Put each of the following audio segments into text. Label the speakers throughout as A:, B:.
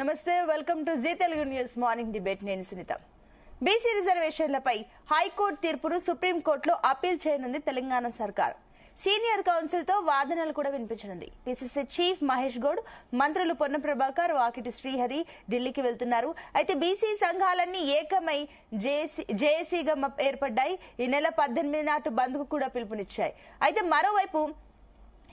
A: నమస్తే, welcome to Zee Telugu news morning debate. నేను Sunitha. BC రిజర్వేషన్లపై high court తీర్పును సుప్రీంకోర్టులో అప్పీల్ చేయనుంది తెలంగాణ సర్కార్. సీనియర్ కౌన్సిల్ తో వాదనలు కూడా వినిపించనుంది. పీసీసీ చీఫ్ మహేష్ గౌడ్, మంత్రులు పొన్న ప్రభాకర్, వాకిటి శ్రీహరి ఢిల్లీకి వెళ్తున్నారు. అయితే బీసీ సంఘాలన్నీ ఏకమై జేఏసీగా ఏర్పడ్డాయి. ఈ నెల 18 నాటి బంద్ కు కూడా పిలుపునిచ్చాయి. అయితే మరోవైపు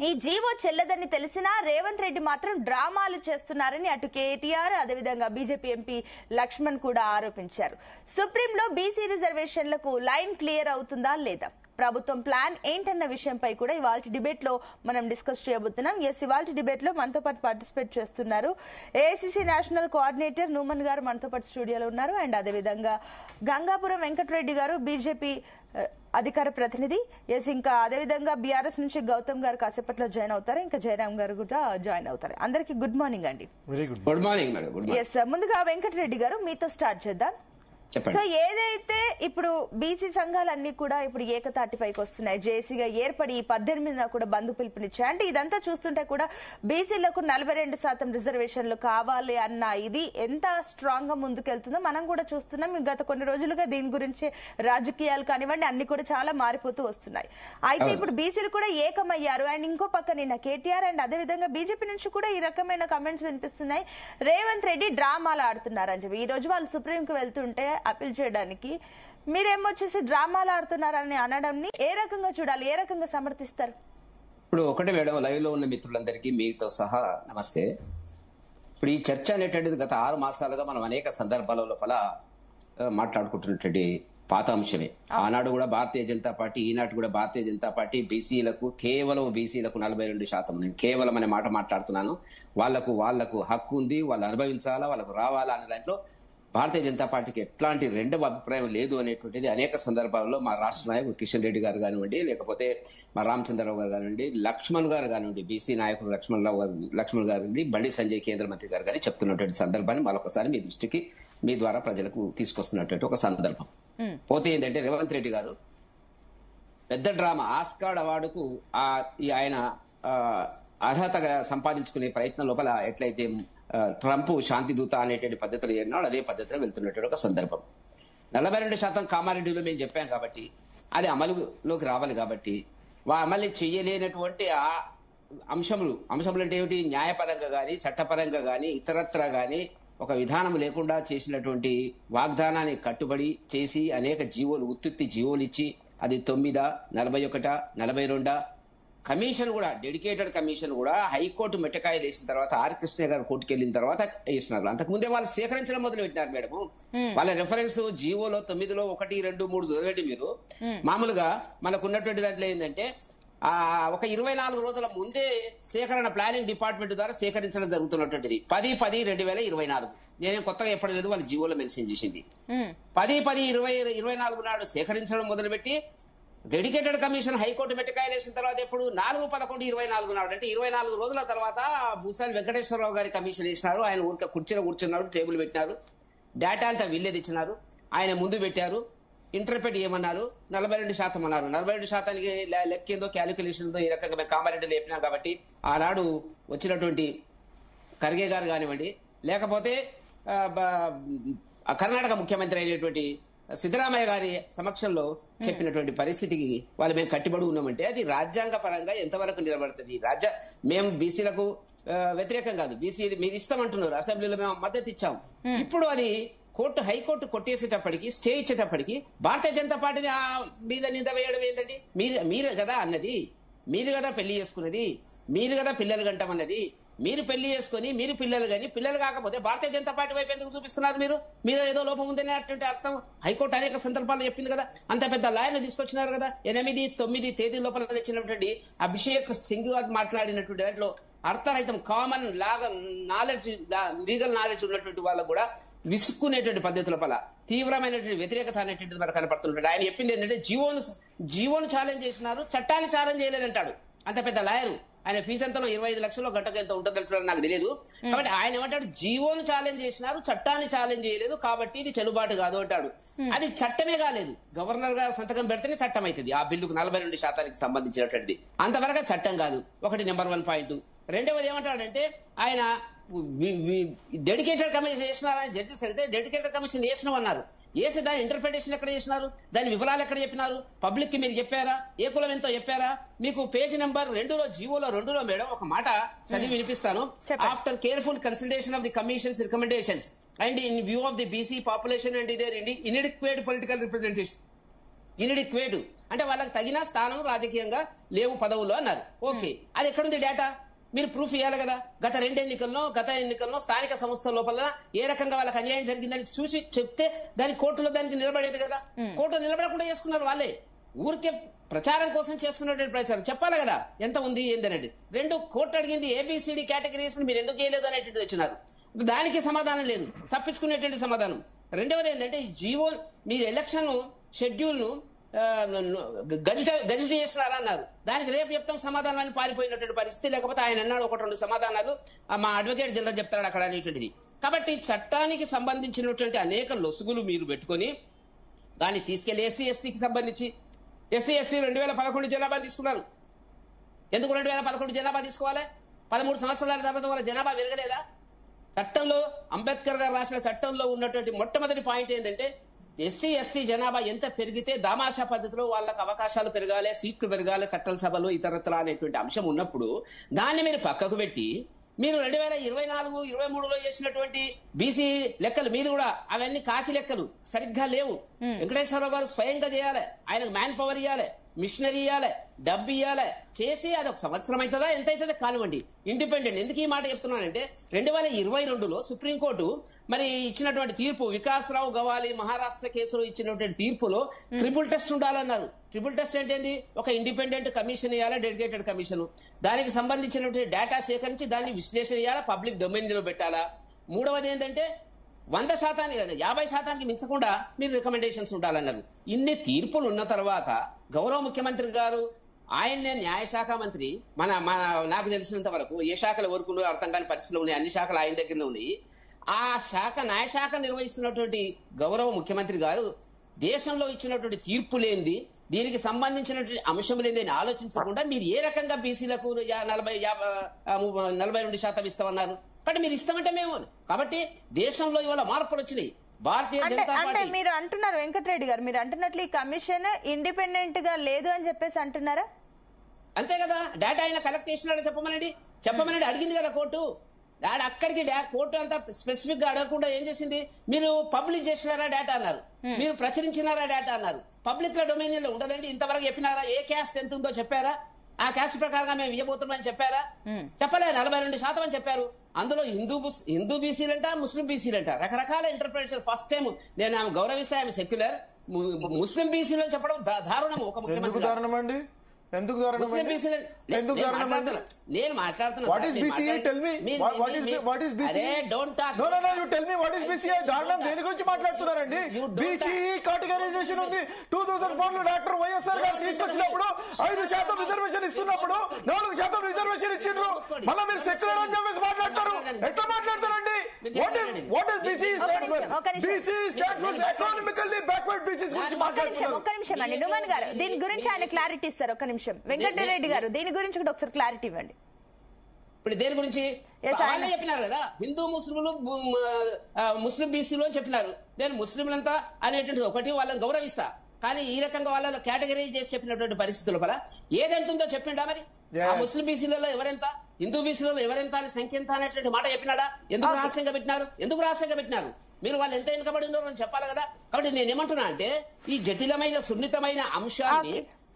A: ఈ జీవో చెల్లదని తెలిసినా రేవంత్ రెడ్డి మాత్రం డ్రామాలు చేస్తున్నారని అటు కేటీఆర్, అదేవిధంగా బీజేపీ ఎంపీ లక్ష్మణ్ కూడా ఆరోపించారు. సుప్రీంలో బీసీ రిజర్వేషన్లకు లైన్ క్లియర్ అవుతుందా లేదా, ప్రభుత్వం ప్లాన్ ఏంటన్న విషయంపై కూడా ఇవాళ డిబేట్ లో మనం డిస్కస్ చేయబోతున్నాం. ఇవాళ డిబేట్ లో మనతో పాటు పార్టిసిపేట్ చేస్తున్నారు ఏఐసీసీ నేషనల్ కోఆర్డినేటర్ నూమన్ గారు మనతో పాటు స్టూడియోలో ఉన్నారు. అండ్ అదేవిధంగా గంగాపురం వెంకటరెడ్డి గారు బీజేపీ అధికార ప్రతినిధి. ఇంకా అదేవిధంగా బీఆర్ఎస్ నుంచి గౌతమ్ గారు కాసేపట్లో జాయిన్ అవుతారు. ఇంకా జయరామ్ గారు కూడా జాయిన్ అవుతారు. అందరికి గుడ్ మార్నింగ్ అండి.
B: Very good morning madam.
A: ముందుగా వెంకటరెడ్డి గారు మీతో స్టార్ట్ చేద్దాం. సో ఏదైతే ఇప్పుడు బీసీ సంఘాలన్నీ కూడా ఇప్పుడు ఏకతాటిపైకి వస్తున్నాయి, జేసీగా ఏర్పడి 18 కూడా బంద్ పిలుపునిచ్చాయి. అంటే ఇదంతా చూస్తుంటే కూడా బీసీలకు 42% రిజర్వేషన్లు కావాలి అన్న ఇది ఎంత స్ట్రాంగ్ గా ముందుకెళ్తుందో మనం కూడా చూస్తున్నాం. గత కొన్ని రోజులుగా దీని గురించి రాజకీయాలు కానివ్వండి అన్ని కూడా చాలా మారిపోతూ వస్తున్నాయి. అయితే ఇప్పుడు బీసీలు కూడా ఏకమయ్యారు. అండ్ ఇంకో పక్క నిన్న కేటీఆర్ అండ్ అదేవిధంగా బీజేపీ నుంచి కూడా ఈ రకమైన కమెంట్స్ వినిపిస్తున్నాయి. రేవంత్ రెడ్డి డ్రామాలు ఆడుతున్నారని చెప్పి ఈ రోజు వాళ్ళు సుప్రీంకి వెళ్తుంటే అప్పీల్ చేయడానికి మీరేమొచ్చేసి డ్రామాలు ఆడుతున్నారని అనడంని ఏ రకంగా చూడాలి, ఏ రకంగా సమర్థిస్తారు?
C: ఇప్పుడు ఒకటే మేడం, లైవ్ లో ఉన్న మిత్రులందరికీ మీతో సహా నమస్తే. ఇప్పుడు ఈ చర్చ అనేటువంటిది గత 6 మాసాలుగా మనం అనేక సందర్భాల లోపల మాట్లాడుకుంటున్నటువంటి పాత అంశమే. ఆనాడు కూడా భారతీయ జనతా పార్టీ, ఈనాడు కూడా భారతీయ జనతా పార్టీ కేవలం బీసీలకు 42%, నేను కేవలం అనే మాట మాట్లాడుతున్నాను. వాళ్లకు హక్కు ఉంది, వాళ్ళు అనుభవించాలా, వాళ్ళకు రావాలా అనే దాంట్లో భారతీయ జనతా పార్టీకి ఎట్లాంటి రెండవ అభిప్రాయం లేదు అనేటువంటిది అనేక సందర్భాల్లో మా రాష్ట్ర నాయకుడు కిషన్ రెడ్డి గారు కానివ్వండి, లేకపోతే మా రామచంద్రరావు గారు కానివ్వండి, లక్ష్మణ్ గారు కానివ్వండి, బీసీ నాయకుడు లక్ష్మణ్ గారు, బండి సంజయ్ కేంద్ర మంత్రి గారు కానీ చెప్తున్నటువంటి సందర్భాన్ని మరొకసారి మీ దృష్టికి మీ ద్వారా ప్రజలకు తీసుకొస్తున్నటువంటి ఒక సందర్భం. పోతే ఏంటంటే రేవంత్ రెడ్డి గారు పెద్ద డ్రామా ఆస్కార్డ్ అవార్డుకు ఆయన అర్హతగా సంపాదించుకునే ప్రయత్నం లోపల ఎట్లయితే ట్రంప్ శాంతి దూత అనేటువంటి పద్ధతిలో ఏనాడు అదే పద్ధతిలో వెళ్తున్నటువంటి ఒక సందర్భం. 42% కామారెడ్డిలో మేము చెప్పాం కాబట్టి అది అమలులోకి రావాలి కాబట్టి అమలు చేయలేనటువంటి ఆ అంశములు అంటే ఏమిటి, న్యాయపరంగా గాని చట్టపరంగా గాని ఇతరత్ర గాని ఒక విధానం లేకుండా చేసినటువంటి వాగ్దానాన్ని కట్టుబడి చేసి అనేక ఉత్తుత్తి జీవోలు ఇచ్చి అది 9, 41, 42 కమిషన్ కూడా, డెడికేటెడ్ కమిషన్ కూడా హైకోర్టు మెట్టకాయలు వేసిన తర్వాత ఆర్ కృష్ణ గారు కోర్టుకు వెళ్ళిన తర్వాత వేసినారు. అంతకుముందే వాళ్ళు సేకరించడం మొదలు పెట్టినారు మేడం. వాళ్ళ రెఫరెన్స్ జీవోలో 9లో 1, 2, 3 చదివేటి మీరు మామూలుగా మనకు ఉన్నటువంటి దాంట్లో ఏంటంటే ఒక 24 రోజుల ముందే సేకరణ ప్లానింగ్ డిపార్ట్మెంట్ ద్వారా సేకరించడం జరుగుతున్నటువంటిది 10/10/2024. నేనేం కొత్తగా ఎప్పటి వాళ్ళు జీవోలో మెన్షన్ చేసింది. 10/10/2024 నాడు సేకరించడం మొదలుపెట్టి డెడికేటెడ్ కమిషన్ హైకోర్టు మెట్టకాయలు వేసిన తర్వాత ఎప్పుడు 4/11/24 నాడు, అంటే 24 రోజుల తర్వాత భూసాని వెంకటేశ్వరరావు గారి కమిషన్ వేసినారు. ఆయన ఊరికే కూర్చున్నారు, టేబుల్ పెట్టినారు, డేటా అంతా వీళ్ళేది ఇచ్చినారు, ఆయన ముందు పెట్టారు, ఇంటర్ప్రెట్ చేయమన్నారు, 42% అన్నారు. 42%కి లెక్కేందో క్యాలిక్యులేషన్ ఉందో ఈ రకంగా మేము కామారెడ్డి లేపినాం కాబట్టి ఆనాడు వచ్చినటువంటి ఖర్గే గారు కానివ్వండి, లేకపోతే కర్ణాటక ముఖ్యమంత్రి అయినటువంటి సిద్ధరామయ్య గారి సమక్షంలో చెప్పినటువంటి పరిస్థితికి వాళ్ళు మేము కట్టుబడి ఉన్నామంటే అది రాజ్యాంగ పరంగా ఎంతవరకు నిలబడుతుంది? మేము బీసీలకు వ్యతిరేకం కాదు, బీసీ మీరు ఇస్తామంటున్నారు, అసెంబ్లీలో మేము మద్దతు ఇచ్చాం. ఇప్పుడు అది హైకోర్టు కొట్టేసేటప్పటికి, స్టే ఇచ్చేటప్పటికి భారతీయ జనతా పార్టీని మీద నింద వేయడం ఏంటండి? మీరు కదా అన్నది, మీరు కదా పెళ్లి చేసుకున్నది, మీరు కదా పిల్లలు గంటమన్నది, మీరు పెళ్లి చేసుకుని మీరు పిల్లలు కానీ పిల్లలు కాకపోతే భారతీయ జనతా పార్టీ వైపు ఎందుకు చూపిస్తున్నారు? మీరు ఏదో లోపం ఉందనే అర్థం. హైకోర్టు అనేక సందర్భాల్లో చెప్పింది కదా, అంత పెద్ద లాయర్లు తీసుకొచ్చినారు కదా. 8, 9 తేదీ లోపల తెచ్చినటువంటి అభిషేక్ సింగ్ గారు మాట్లాడినటువంటి దాంట్లో అర్థరహితం కామన్ నాలెడ్జ్, లీగల్ నాలెడ్జ్ ఉన్నటువంటి వాళ్ళకు కూడా విసుక్కునేటువంటి పద్ధతి లోపల తీవ్రమైనటువంటి వ్యతిరేకత అనేటువంటిది మనకు కనపడుతున్నట్టు. ఆయన చెప్పింది ఏంటంటే జీవోను ఛాలెంజ్ చేసినారు, చట్టాన్ని ఛాలెంజ్ చేయలేదంటాడు. అంత పెద్ద లాయరు. ఆయన ఫీజు ఎంతలో 25 లక్షలు గంటకు ఎంత ఉంటుందంటారు నాకు తెలియదు. కాబట్టి ఆయన ఏమంటాడు, జీవోను ఛాలెంజ్ చేసినారు, చట్టాన్ని ఛాలెంజ్ చేయలేదు కాబట్టి ఇది చెల్లుబాటు కాదు అంటాడు. అది చట్టమే కాలేదు, గవర్నర్ గారు సంతకం పెడితేనే చట్టం అవుతుంది. ఆ బిల్లుకు 42%కి సంబంధించినటువంటిది అంతవరకు చట్టం కాదు. ఒకటి నెంబర్ 1 పాయింట్. రెండవది ఏమంటాడంటే ఆయన డెడికేటెడ్ కమిషన్ చేసినారని జడ్జెస్ అడిగితే డెడికేటెడ్ కమిషన్ చేసినాం అన్నారు. వేసి దాని ఇంటర్ప్రిటేషన్ ఎక్కడ చేసినారు, దాని వివరాలు ఎక్కడ చెప్పినారు, పబ్లిక్ కి మీరు చెప్పారా, ఏ కులం ఎంతో చెప్పారా? మీకు పేజ్ నెంబర్ 2లో జీవోలో 2లో మేడం ఒక మాట చదివి వినిపిస్తాను. After careful consideration of the commission's recommendations and in view of the BC population and their inadequate political representation. Inadequate అంటే వాళ్ళకి తగిన స్థానం రాజకీయంగా లేవు పదవులు అన్నారు. ఓకే, అది ఎక్కడుంది డేటా? మీరు ప్రూఫ్ ఇవ్వాలి కదా. గత ఎన్నికల్లో స్థానిక సంస్థల లోపల ఏ రకంగా వాళ్ళకి అన్యాయం జరిగిందని చూసి చెప్తే దాని కోర్టులో దానికి నిలబడేది కదా. కోర్టు నిలబడకుండా చేసుకున్నారు వాళ్ళే. ఊరికే ప్రచారం కోసం చేస్తున్నటువంటి ప్రచారం చెప్పాలి కదా ఎంత ఉంది ఏందనేది. 2 కోర్టు అడిగింది ABCD కేటగిరీస్ మీరు ఎందుకు చేయలేదు అనేటువంటిది వచ్చినారు. దానికి సమాధానం లేదు, తప్పించుకునేటువంటి సమాధానం. రెండవది ఏంటంటే ఈ జీవో మీరు ఎలక్షన్ షెడ్యూల్ ను గజిట్ చేస్తున్నారా అన్నారు. దానికి రేపు చెప్తాం సమాధానాన్ని పారిపోయినటువంటి పరిస్థితి. లేకపోతే ఆయన అన్నాడు 1-2 సమాధానాలు మా అడ్వకేట్ జనరల్ చెప్తాడు అక్కడ అనేటువంటిది. కాబట్టి చట్టానికి సంబంధించినటువంటి అనేక లొసుగులు మీరు పెట్టుకొని దాన్ని తీసుకెళ్లి SC/STకి సంబంధించి SC/ST 2011 జనాభా తీసుకున్నారు. ఎందుకు 2011 జనాభా తీసుకోవాలి? 13 సంవత్సరాల తర్వాత వాళ్ళ జనాభా పెరగలేదా? చట్టంలో అంబేద్కర్ గారు రాసిన చట్టంలో ఉన్నటువంటి మొట్టమొదటి పాయింట్ ఏంటంటే SC/ST జనాభా ఎంత పెరిగితే దామాషా పద్ధతిలో వాళ్ళకి అవకాశాలు పెరగాలి, సీట్లు పెరగాలి చట్టల సభలో ఇతరత్ర అనేటువంటి అంశం ఉన్నప్పుడు దాన్ని మీరు పక్కకు పెట్టి మీరు 2024-23లో చేసినటువంటి బీసీ లెక్కలు మీది కూడా అవన్నీ కాకి లెక్కలు సరిగ్గా లేవు. వెంకటేశ్వరరావు గారు స్వయంగా చేయాలి, ఆయనకు మ్యాన్ పవర్ ఇవ్వాలి, మిషనరీ ఇవ్వాలి, డబ్బు ఇవ్వాలి, చేసి అది 1 సంవత్సరం అవుతుందా ఎంత అవుతుందో కానివ్వండి. ఇండిపెండెంట్. ఎందుకు ఈ మాట చెప్తున్నానంటే 2022లో సుప్రీంకోర్టు మరి ఇచ్చినటువంటి తీర్పు వికాసరావు గవాలి మహారాష్ట్ర కేసులో ఇచ్చినటువంటి తీర్పులో ట్రిపుల్ టెస్ట్ ఉండాలన్నారు. ట్రిపుల్ టెస్ట్ ఏంటి? ఒక ఇండిపెండెంట్ కమిషన్ ఇవ్వాలి, డెడికేటెడ్ కమిషన్, దానికి సంబంధించినటువంటి డేటా సేకరించి దాన్ని విశ్లేషణ ఇవ్వాలి, పబ్లిక్ డొమైన్ లో పెట్టాలా. మూడవది ఏంటంటే 100% 50% మించకుండా మీరు రికమెండేషన్స్ ఉండాలన్నారు. ఇన్ని తీర్పులు ఉన్న తర్వాత గౌరవ ముఖ్యమంత్రి గారు ఆయన్నే న్యాయశాఖ మంత్రి నాకు తెలిసినంత వరకు ఏ శాఖల వరకు అర్థం కాని పరిస్థితులు ఉన్నాయి, అన్ని శాఖలు ఆయన దగ్గరనే ఉన్నాయి. ఆ శాఖ న్యాయశాఖ నిర్వహిస్తున్నటువంటి గౌరవ ముఖ్యమంత్రి గారు దేశంలో ఇచ్చినటువంటి తీర్పులేంది, దీనికి సంబంధించినటువంటి అంశములేంది అని ఆలోచించకుండా మీరు ఏ రకంగా బీసీలకు 42% ఇస్తామన్నారు. కాబట్టి మీరు ఇస్తామంటే మేము కాబట్టి దేశంలో ఇవాళ మార్పులు వచ్చినాయి. భారతీయ జనతా పార్టీ
A: మీరు అంటున్నారు వెంకటరెడ్డి గారు, మీరు అంటున్నట్లు ఈ కమిషన్ ఇండిపెండెంట్ గా లేదు అని చెప్పేసి అంటున్నారా?
C: అంతే కదా. డేటా ఆయన కలెక్ట్ చేసినాడో చెప్పమనండి అడిగింది కదా కోర్టు. అక్కడికి కోర్టు అంతా స్పెసిఫిక్ గా అడగకుండా ఏం చేసింది, మీరు పబ్లిష్ చేసినారా డేటా అన్నారు, మీరు ప్రచురించినారా డేటా అన్నారు. పబ్లిక్ లో డొమైన్ లో ఉండదండి. ఇంతవరకు చెప్పినారా? ఏ క్యాస్ట్ ఎంత ఉందో చెప్పారా? ఆ క్యాస్ట్ ప్రకారంగా మేము ఇవ్వబోతున్నామని చెప్పారా? చెప్పలేదు. 42% అని చెప్పారు. అందులో హిందూ బీసీలంట, ముస్లిం బీసీలంట, రకరకాల ఇంటర్ప్రిటేషన్. ఫస్ట్ టైం నేను ఆమె గౌరవిస్తే ఆమె సెక్యులర్, ముస్లిం బీసీలు చెప్పడం దారుణము. ఒక ముఖ్యమంత్రి
D: ఎందుకు
C: నేను మాట్లాడుతున్నా.
D: దేని గురించి మాట్లాడుతున్నారండి? బీసీఈ కేటగరైజేషన్ ఉంది. 2004లో డాక్టర్ వైఎస్ఆర్ గారు తీసుకొచ్చినప్పుడు 5% రిజర్వేషన్ ఇస్తున్నప్పుడు 4% రిజర్వేషన్ ఇచ్చిండ్రు. మళ్ళీ మీరు సెక్యులర్ అని చెప్పేసి మాట్లాడతారు. ఎట్లా మాట్లాడతారండి? What is BC stand for? BC stand for economically backward BCs గురించి మాట్లాడుతున్నారు.
A: ఒక్క నిమిషం అండి, నుమన్ గారు దీని గురించి ఆయన క్లారిటీ ఇస్తారు. ఒక్క నిమిషం వెంకటరెడ్డి గారు దీని గురించి కూడా ఒకసారి క్లారిటీ ఇవ్వండి.
C: ఇప్పుడు దేని గురించి వాళ్ళే చెప్పినారు కదా, హిందూ ముస్లింలు ముస్లిం బీసీలు అని చెప్పినారు. నేను ముస్లింలంతా అనేటువంటిది ఒకటి, వాళ్ళని గౌరవిస్తా. కానీ ఈ రకంగా వాళ్ళలో కేటగిరీ చేసి చెప్పినటువంటి పరిస్థితుల వల్ల ఏదెంత ఉందో చెప్పిండా? మరి ఆ ముస్లిం బీసీలలో ఎవరెంత, హిందూ బీసీలలో ఎవరెంత అని సంఖ్య ఎంత అనేటువంటి మాట చెప్పినాడా? ఎందుకు రహస్యంగా పెట్టినారు? మీరు వాళ్ళు ఎంత వెనుకబడి ఉన్నారో అని చెప్పాలి కదా. కాబట్టి నేనేమంటున్నా అంటే ఈ జటిలమైన సున్నితమైన అంశాన్ని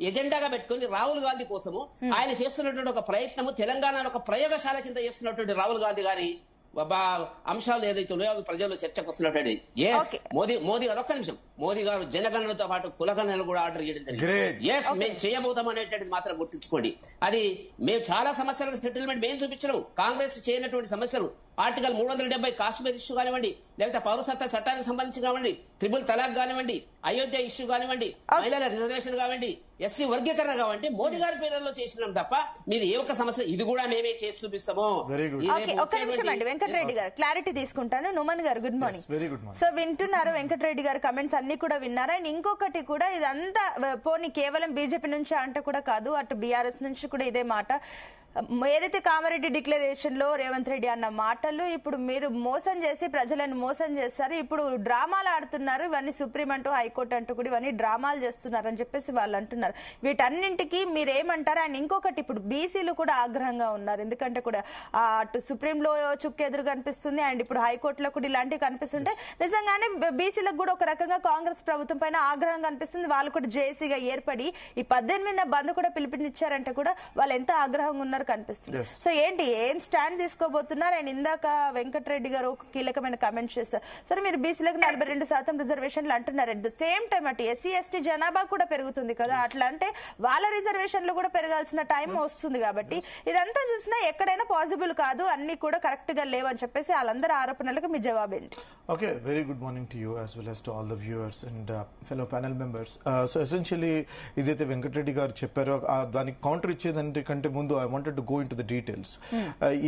C: ఎజెండాగా పెట్టుకుని రాహుల్ గాంధీ కోసము ఆయన చేస్తున్నటువంటి ఒక ప్రయత్నము, తెలంగాణ ఒక ప్రయోగశాల కింద చేస్తున్నటువంటి రాహుల్ గాంధీ గారి అంశాలు ఏదైతే ఉన్నాయో అవి ప్రజల్లో చర్చకు వస్తున్నటువంటి మోదీ గారు ఒక్క నిమిషం, మోదీ గారు జనగణనతో పాటు కులగణనలు కూడా ఆర్డర్ చేయడం జరిగింది. మేము చేయబోతాం అనేటువంటిది మాత్రం గుర్తుంచుకోండి. అది మేము చాలా సమస్యలకు సెటిల్మెంట్ మేము చూపించడం, కాంగ్రెస్ చేయనటువంటి సమస్యలు ఆర్టికల్ 370 కాశ్మీర్ ఇష్యూ కానివ్వండి, లేకపోతే పౌరసత్వ చట్టానికి సంబంధించి కానివ్వండి, ట్రిపుల్ తలాక్ కానివ్వండి, అయోధ్య ఇష్యూ కానివ్వండి, మహిళల రిజర్వేషన్ కానివ్వండి, ఎస్సీ వర్గీకరణ కావండి, మోదీ గారి పేర్లలో చేసినాం తప్ప మీరు ఏ ఒక్క సమస్య ఇది కూడా మేమే చేసి చూపిస్తాము.
A: వెంకటరెడ్డి గారు క్లారిటీ తీసుకుంటాను. నుమన్ గారు గుడ్ మార్నింగ్. సో వింటున్నారు వెంకటరెడ్డి గారు కమెంట్స్ అన్ని కూడా విన్నారా? అండ్ ఇంకొకటి కూడా ఇదంతా పోనీ కేవలం బీజేపీ నుంచి అంటే కూడా కాదు, అటు బీఆర్ఎస్ నుంచి కూడా ఇదే మాట. ఏదైతే కామారెడ్డి డిక్లరేషన్ లో రేవంత్ రెడ్డి అన్న మాటలు ఇప్పుడు మీరు మోసం చేసి ప్రజలను మోసం చేస్తారు, ఇప్పుడు డ్రామాలు ఆడుతున్నారు, ఇవన్నీ సుప్రీం అంటూ హైకోర్టు అంటూ కూడా ఇవన్నీ డ్రామాలు చేస్తున్నారు అని చెప్పేసి వాళ్ళు అంటున్నారు. వీటన్నింటికి మీరేమంటారు? అండ్ ఇంకొకటి, ఇప్పుడు బీసీలు కూడా ఆగ్రహంగా ఉన్నారు, ఎందుకంటే కూడా అటు సుప్రీంలో చుక్కెదురు కనిపిస్తుంది అండ్ ఇప్పుడు హైకోర్టులో కూడా ఇలాంటివి కనిపిస్తుంటే నిజంగానే బీసీలకు కూడా ఒక రకంగా కాంగ్రెస్ ప్రభుత్వం పైన ఆగ్రహం కనిపిస్తుంది. వాళ్ళు కూడా జేఏసీగా ఏర్పడి ఈ 18 బంద్ కూడా పిలుపునిచ్చారంటే కూడా వాళ్ళు ఎంత ఆగ్రహంగా ఉన్నారు కనిపిస్తుంది. సో ఏంటి, ఏం స్టాండ్ తీసుకోబోతున్నారు? అండ్ ఇందాక వెంకటరెడ్డి గారు ఒక కీలకమైన కామెంట్ చేస్తారు. సరే, మీరు బీసీలకు 42% రిజర్వేషన్లు అంటున్నారు, అట్ ద సేమ్ టైం అటు ఎస్సీ ఎస్టీ జనాభా కూడా పెరుగుతుంది కదా, అట్లా అంటే వాళ్ళ రిజర్వేషన్లు కూడా పెరగాల్సిన టైం వస్తుంది. కాబట్టి ఇదంతా చూసినా ఎక్కడైనా పాసిబుల్ కాదు, అన్ని కూడా కరెక్ట్ గా లేవని చెప్పేసి వాళ్ళందరూ ఆరోపణలకు మీ జవాబు ఏంటి?
D: Okay, very good morning to you as well as to all the viewers and fellow panel members. So essentially, ఇదైతే వెంకటరెడ్డి గారు చెప్పారో దానికి కౌంటర్ ఇచ్చేదంటే కంటే ముందు I wanted to go into the details.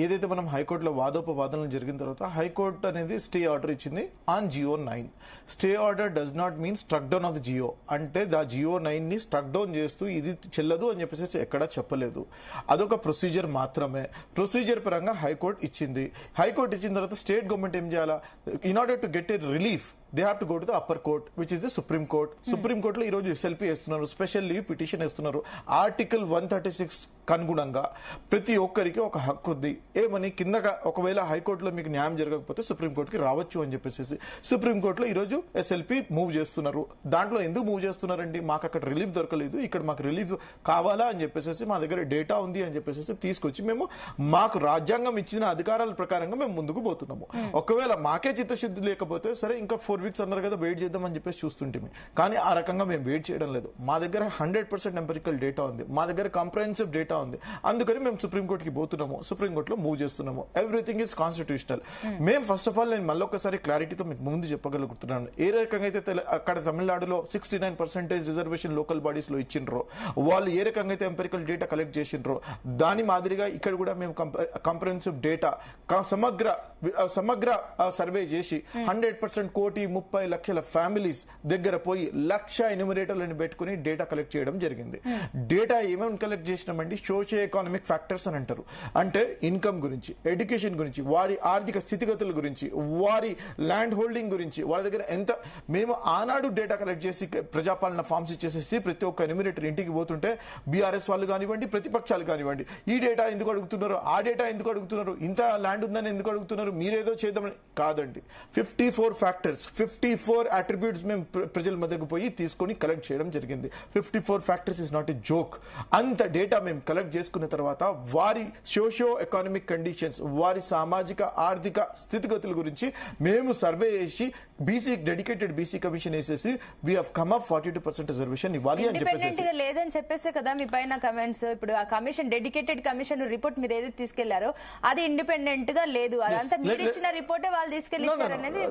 D: ఏదైతే మనం హైకోర్టులో వాదోపవాదనలు జరిగిన తర్వాత హైకోర్టు అనేది స్టే ఆర్డర్ ఇచ్చింది on GO 9. Stay order does not mean struck down of the GO, అంటే దా జియో 9 ని స్ట్రక్ డౌన్ చేస్తూ ఇది చెల్లదు అని చెప్పేసి ఎక్కడా చెప్పలేదు. అదొక ప్రొసీజర్ మాత్రమే. ప్రొసీజర్ పరంగా హైకోర్టు ఇచ్చింది. హైకోర్టు ఇచ్చిన తర్వాత స్టేట్ గవర్నమెంట్ ఏం చేయాలా? In order to get a relief, they have to go to the upper court, which is the Supreme Court. Supreme Court లో ఈరోజు SLP వేస్తున్నారు, స్పెషల్ లీవ్ పిటిషన్ వేస్తున్నారు. ఆర్టికల్ 136 కనుగుణంగా ప్రతి ఒక్కరికి ఒక హక్కు ఉంది. ఏమని కిందగా ఒకవేళ హైకోర్టులో మీకు న్యాయం జరగకపోతే సుప్రీం కోర్టుకి రావచ్చు అని చెప్పేసి సుప్రీం కోర్టులో ఈరోజు SLP మూవ్ చేస్తున్నారు. దాంట్లో ఎందుకు మూవ్ చేస్తున్నారండి? మాకు అక్కడ రిలీఫ్ దొరకలేదు, ఇక్కడ మాకు రిలీఫ్ కావాలా అని చెప్పేసి మా దగ్గర డేటా ఉంది అని చెప్పేసి తీసుకొచ్చి మేము మాకు రాజ్యాంగం ఇచ్చిన అధికారాల ప్రకారంగా మేము ముందుకు పోతున్నాము. ఒకవేళ మాకే చిత్తశుద్ధి లేకపోతే సరే ఇంకా 4 వీక్స్ అన్నారు కదా వెయిట్ చేద్దాం అని చెప్పేసి చూస్తుంటే, కానీ ఆ రకంగా మేము వెయిట్ చేయడం లేదు. మా దగ్గర 100% ఎంపెరికల్ డేటా ఉంది, మా దగ్గర కంప్రహెన్సివ్ డేటా ఉంది. అందుకని మేము సుప్రీం కోర్టుకి పోతున్నాము, సుప్రీం కోర్టులో మూవ్ చేస్తున్నాము. Everything is constitutional. మేము ఫస్ట్ ఆఫ్ ఆల్ నేను మళ్ళొకసారి క్లారిటీతో మీకు ముందు చెప్పగలుగుతున్నాను. ఏ రకంగా అయితే అక్కడ తమిళనాడులో 69% రిజర్వేషన్ లోకల్ బాడీస్ లో ఇచ్చిండ్రో, వాళ్ళు ఏ రకంగా అయితే ఎంపెరికల్ డేటా కలెక్ట్ చేసిండ్రో దాని మాదిరిగా ఇక్కడ కూడా మేము కంప్రహెన్సివ్ డేటా సమగ్ర సర్వే చేసి 100% 1,30,00,000 ఫ్యామిలీస్ దగ్గర పోయి 1,00,000 ఎన్యూమరేటర్లను పెట్టుకుని డేటా కలెక్ట్ చేయడం జరిగింది. డేటా ఏమేమి కలెక్ట్ చేసినామండి? సోషియో ఎకనామిక్ ఫ్యాక్టర్స్ అని అంటారు. అంటే ఇన్కమ్ గురించి, ఎడ్యుకేషన్ గురించి, వారి ఆర్థిక స్థితిగతుల గురించి, వారి ల్యాండ్ హోల్డింగ్ గురించి, వాళ్ళ దగ్గర ఎంత. మేము ఆనాడు డేటా కలెక్ట్ చేసి ప్రజాపాలన ఫార్మ్స్ ఇచ్చేసేసి ప్రతి ఒక్క ఎన్యూమరేటర్ ఇంటికి పోతుంటే బీఆర్ఎస్ వాళ్ళు కానివ్వండి, ప్రతిపక్షాలు కానివ్వండి, ఈ డేటా ఎందుకు అడుగుతున్నారు, ఆ డేటా ఎందుకు అడుగుతున్నారు, ఇంత ల్యాండ్ ఉందని ఎందుకు అడుగుతున్నారు, మీరేదో చేద్దామని కాదండి. 54 ఫ్యాక్టర్స్, 54 అట్రిబ్యూట్స్ మేము ప్రజల మధ్యకు పోయి తీసుకొని కలెక్ట్ చేయడం జరిగింది. 54 factors is not a joke. అంత డేటా మేము కలెక్ట్ చేసుకున్న తర్వాత వారి సోషియో ఎకనామిక్ కండిషన్స్, వారి సామాజిక ఆర్థిక స్థితిగతుల గురించి మేము సర్వే చేసి బీసీ డెడికేటెడ్ బీసీ కమిషన్ వేసేసి we have come up 42% reservation ఇవ్వాలి అని చెప్పేసి
A: లేదని చెప్పేసి కదా మీ పైన కమెంట్స్. ఇప్పుడు ఆ కమిషన్ డెడికేటెడ్ కమిషన్ రిపోర్ట్ మీరు ఏదైతే తీసుకెళ్లారో అది ఇండిపెండెంట్ గా లేదు, అదంతా మీరు ఇచ్చిన రిపోర్టే వాళ్ళు తీసుకెళ్లారు అనేది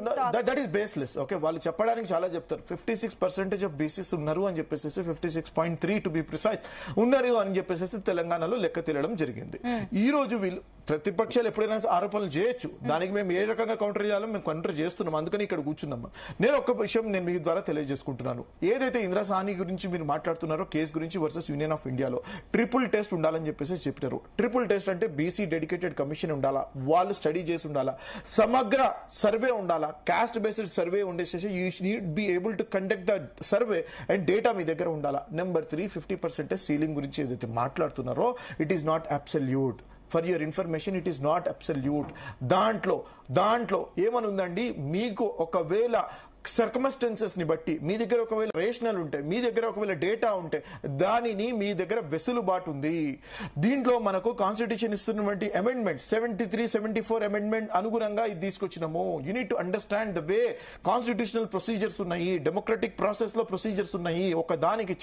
D: దట్ ఈస్ బేస్లెస్. ఓకే, వాళ్ళు చెప్పడానికి చాలా చెప్తారు. 56% ఆఫ్ బీసీస్ ఉన్నారు అని చెప్పేసి 56.3 టు బి ప్రిసైజ్ ఉన్నారు అని చెప్పేసి తెలంగాణలో లెక్క తెలియడం జరిగింది. ఈ రోజు వీళ్ళు ప్రతిపక్షాలు ఎప్పుడైనా ఆరోపణలు చేయొచ్చు, దానికి మేము ఏ రకంగా కౌంటర్ చేయాలో మేము కౌంటర్ చేస్తున్నాం, అందుకని ఇక్కడ కూర్చున్నాము. నేను ఒక్క విషయం నేను మీ ద్వారా తెలియజేసుకుంటున్నాను. ఏదైతే ఇందిరా సాహ్ని గురించి మీరు మాట్లాడుతున్నారో కేసు గురించి వర్సెస్ యూనియన్ ఆఫ్ ఇండియాలో ట్రిపుల్ టెస్ట్ ఉండాలని చెప్పేసి చెప్పారు. ట్రిపుల్ టెస్ట్ అంటే బీసీ డెడికేటెడ్ కమిషన్ ఉండాలా, వాళ్ళు స్టడీ చేసి ఉండాలా, సమగ్ర సర్వే ఉండాలా, కాస్ట్ బేస్డ్ సర్వే ఉండేసేసి you need be able to conduct the survey and data మీ దగ్గర ఉండాలా. నెంబర్ 3, 50% సీలింగ్ గురించి ఏదైతే మాట్లాడుతున్నారో it is not absolute. For your information, it is not absolute. దాంట్లో ఏమని ఉందండి, మీకు ఒకవేళ సర్కమస్టెన్సెస్ ని బట్టి మీ దగ్గర ఒకవేళ రేషనల్ ఉంటే, మీ దగ్గర ఒకవేళ డేటా ఉంటే దానిని మీ దగ్గర వెసులుబాటు ఉంది. దీంట్లో మనకు కాన్స్టిట్యూషన్ ఇస్తున్నటువంటి అమెండ్మెంట్ 73, 74 అమెండ్మెంట్ అనుగుణంగా ఇది తీసుకొచ్చినాము. You need to understand the way constitutional procedures ఉన్నాయి, డెమోక్రటిక్ ప్రాసెస్ లో ప్రొసీజర్స్ ఉన్నాయి. ఒకదానికి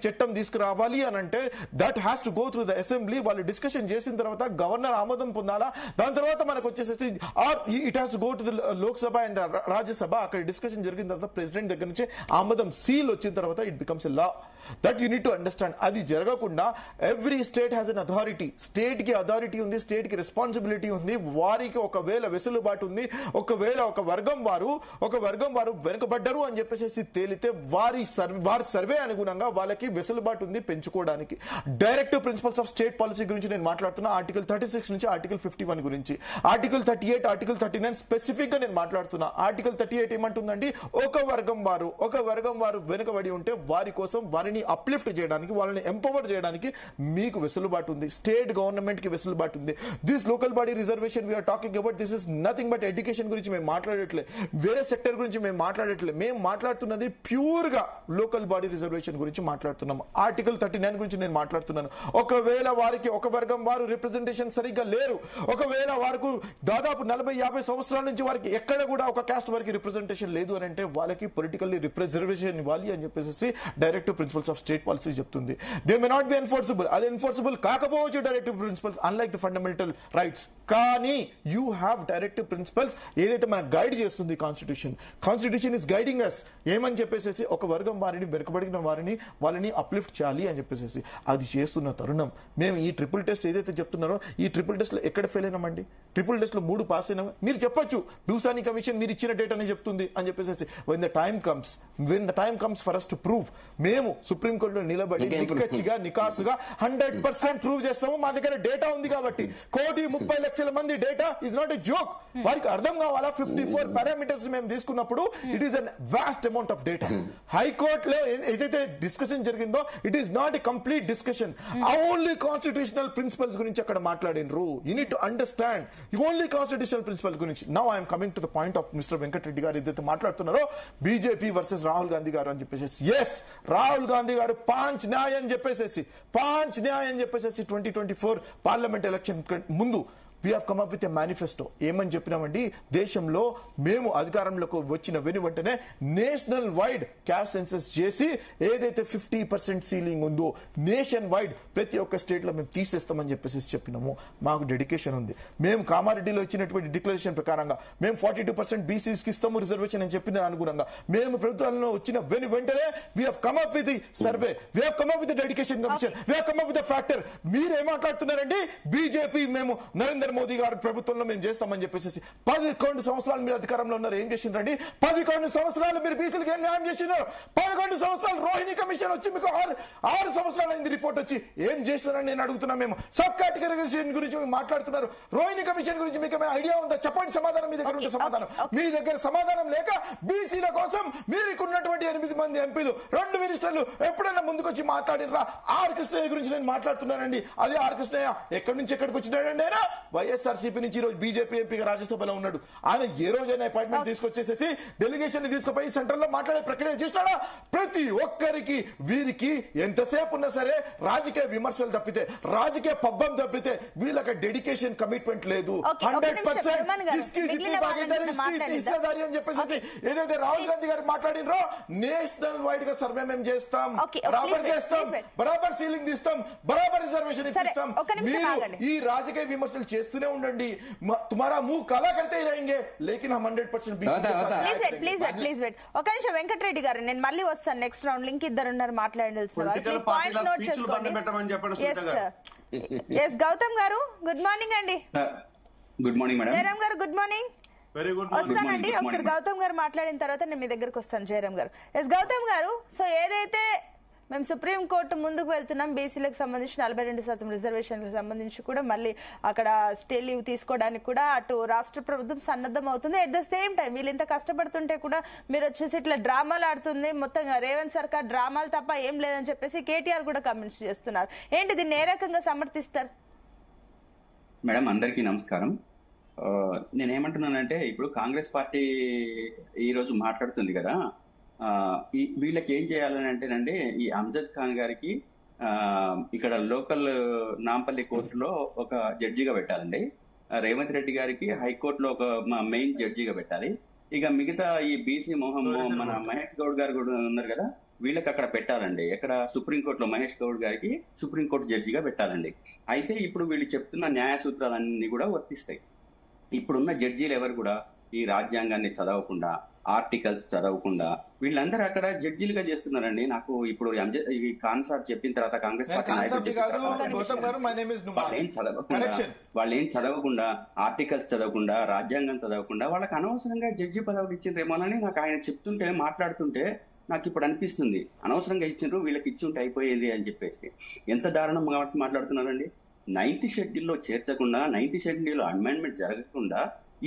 D: చట్టం తీసుకురావాలి అని అంటే that has to go through the assembly. వాళ్ళు డిస్కషన్ చేసిన తర్వాత గవర్నర్ ఆమోదం పొందాలా, దాని తర్వాత మనకు వచ్చేసి or it has to go to the Lok Sabha and Rajya Sabha. అక్కడ డిస్కషన్ జరిగిన తర్వాత ప్రెసిడెంట్ దగ్గర నుంచి ఆమోదం సీల్ వచ్చిన తర్వాత it becomes a law. That you need to understand. అది జరగకుండా every state has an authority. State కి అథారిటీ ఉంది, స్టేట్ కి రెస్పాన్సిబిలిటీ ఉంది. వారికి ఒకవేళ వెసులుబాటు ఉంది, ఒకవేళ ఒక వర్గం వారు వెనుకబడ్డరు అని చెప్పేసి తేలితే వారి సర్వే అనుగుణంగా వాళ్ళకి వెసులుబాటు ఉంది పెంచుకోవడానికి. Directive principles of state policy గురించి నేను మాట్లాడుతున్నా. ఆర్టికల్ 36 నుంచి ఆర్టికల్ 51 గురించి. ఆర్టికల్ 38, ఆర్టికల్ 39 స్పెసిఫిక్ గా నేను మాట్లాడుతున్నా. ఆర్టికల్ 38 ఏమంటుందండి, ఒక వర్గం వారు వెనుకబడి ఉంటే వారి కోసం వారిని అప్లిఫ్ట్ చేయడానికి, వాళ్ళని ఎంపవర్ చేయడానికి మీకు వెసులుబాటు ఉంది. స్టేట్ గవర్నమెంట్ కి వెసులుబాటు ఉంది. This local body reservation we're talking about, this is nothing but education గురించి మేము మాట్లాడట్లే, వేరే సెక్టర్ గురించి మేము మాట్లాడట్లే. మేము మాట్లాడుతున్నది ప్యూర్ గా లోకల్ బాడీ రిజర్వేషన్ గురించి మాట్లాడుతున్నాం. ఆర్టికల్ 39 గురించి నేను మాట్లాడుతున్నాను. ఒకవేళ వారికి ఒక వర్గం వారు రిప్రజెంటేషన్ సరిగ్గా లేరు, ఒకవేళ వారికి దాదాపు 40-50 సంవత్సరాల నుంచి వారికి ఎక్కడ కూడా ఒక కాస్ట్ వారికి రిప్రజెంటేషన్ లేదు అని అంటే వాళ్ళకి పొలిటికల్లీ రిప్రజర్వేషన్ ఇవ్వాలి అని చెప్పేసి directive principles of state policy చెప్తుంది. They may not be enforceable. అది ఎన్ఫోర్సబుల్ కాకపోవచ్చు directive principles, unlike the fundamental rights. కానీ యూ హ్యావ్ డైరెక్టివ్ ప్రిన్సిపల్స్ ఏదైతే మనకు గైడ్ చేస్తుంది కాన్స్టిట్యూషన్ ఇస్ గైడింగ్ అస్. ఏమని చెప్పేసి ఒక వర్గం వారిని వెనుకబడిన వాళ్ళని అప్లిఫ్ట్ చేయాలి అని చెప్పేసి అది చేస్తున్న తరుణం మేము ఈ ట్రిపుల్ టెస్ట్ ఏదైతే చెప్తున్నారో ఈ ట్రిపుల్ టెస్ట్ లో ఎక్కడ ఫెయిల్ అయినామండి? ట్రిపుల్ టెస్ట్ లో 3 పాస్ అయినా మీరు చెప్పొచ్చు భూసాని కమిషన్ మీరు ఇచ్చిన డేటాని చెప్తుంది అని చెప్పేసి. when the time comes for us to prove, మేము సుప్రీం కోర్టులో నిలబడి నిక్కచ్చిగా నికాసుగా 100% ప్రూవ్ చేస్తాము. మా దగ్గర డేటా ఉంది కాబట్టి. 1,30,00,000 మంది data is not a joke. వారికి అర్థం కావాలా 54 పారామీటర్స్ మేము తీసుకున్నప్పుడు it is an vast amount of data. హైకోర్టులో ఏదైతే డిస్కషన్ జరిగిందో it is not a complete discussion. Only constitutional principles గురించి అక్కడ మాట్లాడినరు. You need to understand only constitutional principle గురించి. Now I'm coming to the point of mister Venkatreddy గారు ఏదైతే మాట్లాడుతున్నారో బీజేపీ వర్సెస్ రాహుల్ గాంధీ గారు అని చెప్పేసి. ఎస్, రాహుల్ గాంధీ గారు పాంచ్ న్యాయ్ అని చెప్పేసి 2024 పార్లమెంట్ ఎలక్షన్ ముందు we have come up with a manifesto. ఏమని చెప్పినామండి, దేశంలో మేము అధికారంలోకి వచ్చిన వెంటనే నేషనల్ వైడ్ క్యాస్ట్ సెన్సస్ చేసి ఏదైతే 50% సీలింగ్ ఉందో నేషన్ వైడ్ ప్రతి ఒక్క స్టేట్ లో మేము తీసేస్తామని చెప్పేసి చెప్పినాము. మాకు డెడికేషన్ ఉంది. మేము కామారెడ్డిలో ఇచ్చినటువంటి డిక్లరేషన్ ప్రకారంగా మేము 42% బీసీస్ కి ఇస్తాము రిజర్వేషన్ అని చెప్పిన అనుగుణంగా మేము ప్రభుత్వంలో వచ్చిన వెంటనే we have come up with the survey, we have come up with the dedication commission, we have come up with the factor. మీరు ఏం మాట్లాడుతున్నారండి? బీజేపీ మేము నరేంద్ర మోదీ గారి ప్రభుత్వంలో మేము చేస్తామని చెప్పేసి 11 సంవత్సరాలు మీరు అధికారంలో ఉన్నారు. ఏం చేసిండ్రండి? 11 సంవత్సరాలు మీరు బీసీలకు ఏం న్యాయం చేసినారు? 11 సంవత్సరాలు రోహిణి కమిషన్ వచ్చి మీకు 6 సంవత్సరాలు అయింది రిపోర్ట్ వచ్చి. ఏం చేస్తున్నారని నేను అడుగుతున్నా. మేము సబ్ కేటగిరైజేషన్ గురించి మాట్లాడుతున్నారు. రోహిణి కమిషన్ గురించి మీకు ఏమైనా ఐడియా ఉందా? చెప్పండి సమాధానం. మీ దగ్గర ఉంటే సమాధానం. మీ దగ్గర సమాధానం లేక బీసీల కోసం మీరుకున్నటువంటి 8 మంది ఎంపీలు 2 మినిస్టర్లు ఎప్పుడైనా ముందుకొచ్చి మాట్లాడినరా? ఆర్ కృష్ణయ్య గురించి నేను మాట్లాడుతున్నానండి. అదే ఆర్ కృష్ణయ్య ఎక్కడి నుంచి ఎక్కడికి వచ్చినాడండి? ఆయన వైఎస్ఆర్సీపీ నుంచి ఈరోజు బీజేపీ ఎంపీగా రాజ్యసభలో ఉన్నాడు. ఆయన ఏ రోజైనా అపాయింట్మెంట్ తీసుకొచ్చేసేసి డెలిగేషన్ తీసుకుపోయి సెంట్రల్ లో మాట్లాడే ప్రక్రియ చేసినాడా? ప్రతి ఒక్కరికి వీరికి ఎంతసేపు ఉన్నా సరే రాజకీయ విమర్శలు తప్పితే, రాజకీయ పబ్బం తప్పితే వీళ్ళకి డెడికేషన్ కమిట్మెంట్ లేదు. 100% అని చెప్పేసి ఏదైతే రాహుల్ గాంధీ గారు మాట్లాడినరో నేషనల్ వైడ్ గా సర్వే మేము చేస్తాం, బరాబర్ చేస్తాం, బరాబర్ సీలింగ్ తీస్తాం, బరాబర్ రిజర్వేషన్ ఇస్తాం. మీరు ఈ రాజకీయ విమర్శలు చేస్తూనే ఉండండి. తుమారా ముహ్ కాలా కర్తే रहेंगे लेकिन हम 100%
A: ప్లీజ్ వెయిట్. ఒక నిమిషం వెంకటరెడ్డి గారు, నేను మళ్ళీ వస్తాను నెక్స్ట్ రౌండ్. లింక్ ఇద్దరు ఉన్నారు మాట్లాడాల్సిన వాళ్ళు. పాయింట్స్ నోట్ చేసుకోండి. ఎస్ గౌతమ్ గారు గుడ్ మార్నింగ్ అండి.
E: Good morning madam.
A: జయరామ్ గారు గుడ్ మార్నింగ్. వస్తానండి ఒకసారి గౌతమ్ గారు మాట్లాడిన తర్వాత నేను మీ దగ్గరకు వస్తాను. జయరామ్ గారు. ఎస్ గౌతమ్ గారు, సో ఏదైతే మేము సుప్రీం కోర్టు ముందుకు వెళ్తున్నాం బీసీలకు సంబంధించి 42% రిజర్వేషన్లకు సంబంధించి కూడా మళ్ళీ అక్కడ స్టే లీవ్ తీసుకోవడానికి కూడా అటు రాష్ట్ర ప్రభుత్వం సన్నద్ధం అవుతుంది. అట్ ద సేమ్ టైం వీళ్ళు ఇంత కష్టపడుతుంటే కూడా మీరు వచ్చేసి ఇట్లా డ్రామాలు ఆడుతుంది, మొత్తంగా రేవంత్ సర్కార్ డ్రామాలు తప్ప ఏం లేదని చెప్పేసి కేటీఆర్ కూడా కమెంట్స్ చేస్తున్నారు. ఏంటి దీన్ని ఏ రకంగా సమర్థిస్తారు?
E: మేడం అందరికీ నమస్కారం. నేనేమంటున్నానంటే ఇప్పుడు కాంగ్రెస్ పార్టీ ఈ రోజు మాట్లాడుతుంది కదా, వీళ్ళకి ఏం చేయాలని అంటేనండి ఈ అమ్జద్ ఖాన్ గారికి ఇక్కడ లోకల్ నాంపల్లి కోర్టులో ఒక జడ్జిగా పెట్టాలండి. రేవంత్ రెడ్డి గారికి హైకోర్టులో ఒక మెయిన్ జడ్జిగా పెట్టాలి. ఇక మిగతా ఈ బీసీ మన మహేష్ గౌడ్ గారు కూడా ఉన్నారు కదా, వీళ్ళకి అక్కడ పెట్టాలండి. ఎక్కడ సుప్రీంకోర్టులో మహేష్ గౌడ్ గారికి సుప్రీంకోర్టు జడ్జిగా పెట్టాలండి. అయితే ఇప్పుడు వీళ్ళు చెప్తున్న న్యాయ సూత్రాలన్నీ కూడా వర్తిస్తాయి. ఇప్పుడున్న జడ్జీలు ఎవరు కూడా ఈ రాజ్యాంగాన్ని చదవకుండా ఆర్టికల్స్ చదవకుండా వీళ్ళందరూ అక్కడ జడ్జిలుగా చేస్తున్నారండి. నాకు ఇప్పుడు ఈ కాన్సెప్ట్ చెప్పిన తర్వాత కాంగ్రెస్ వాళ్ళు ఏం చదవకుండా ఆర్టికల్స్ చదవకుండా రాజ్యాంగం చదవకుండా వాళ్ళకి అనవసరంగా జడ్జి పదవులు ఇచ్చిండ్రేమోనని నాకు ఆయన చెప్తుంటే మాట్లాడుతుంటే నాకు ఇప్పుడు అనిపిస్తుంది అనవసరంగా ఇచ్చిండ్రు వీళ్ళకి ఇచ్చి ఉంటే అయిపోయేది అని చెప్పేసి. ఎంత దారుణం మాట్లాడుతున్నారండి. 9th షెడ్యూల్లో చేర్చకుండా 9th షెడ్యూల్లో అమెండ్మెంట్ జరగకుండా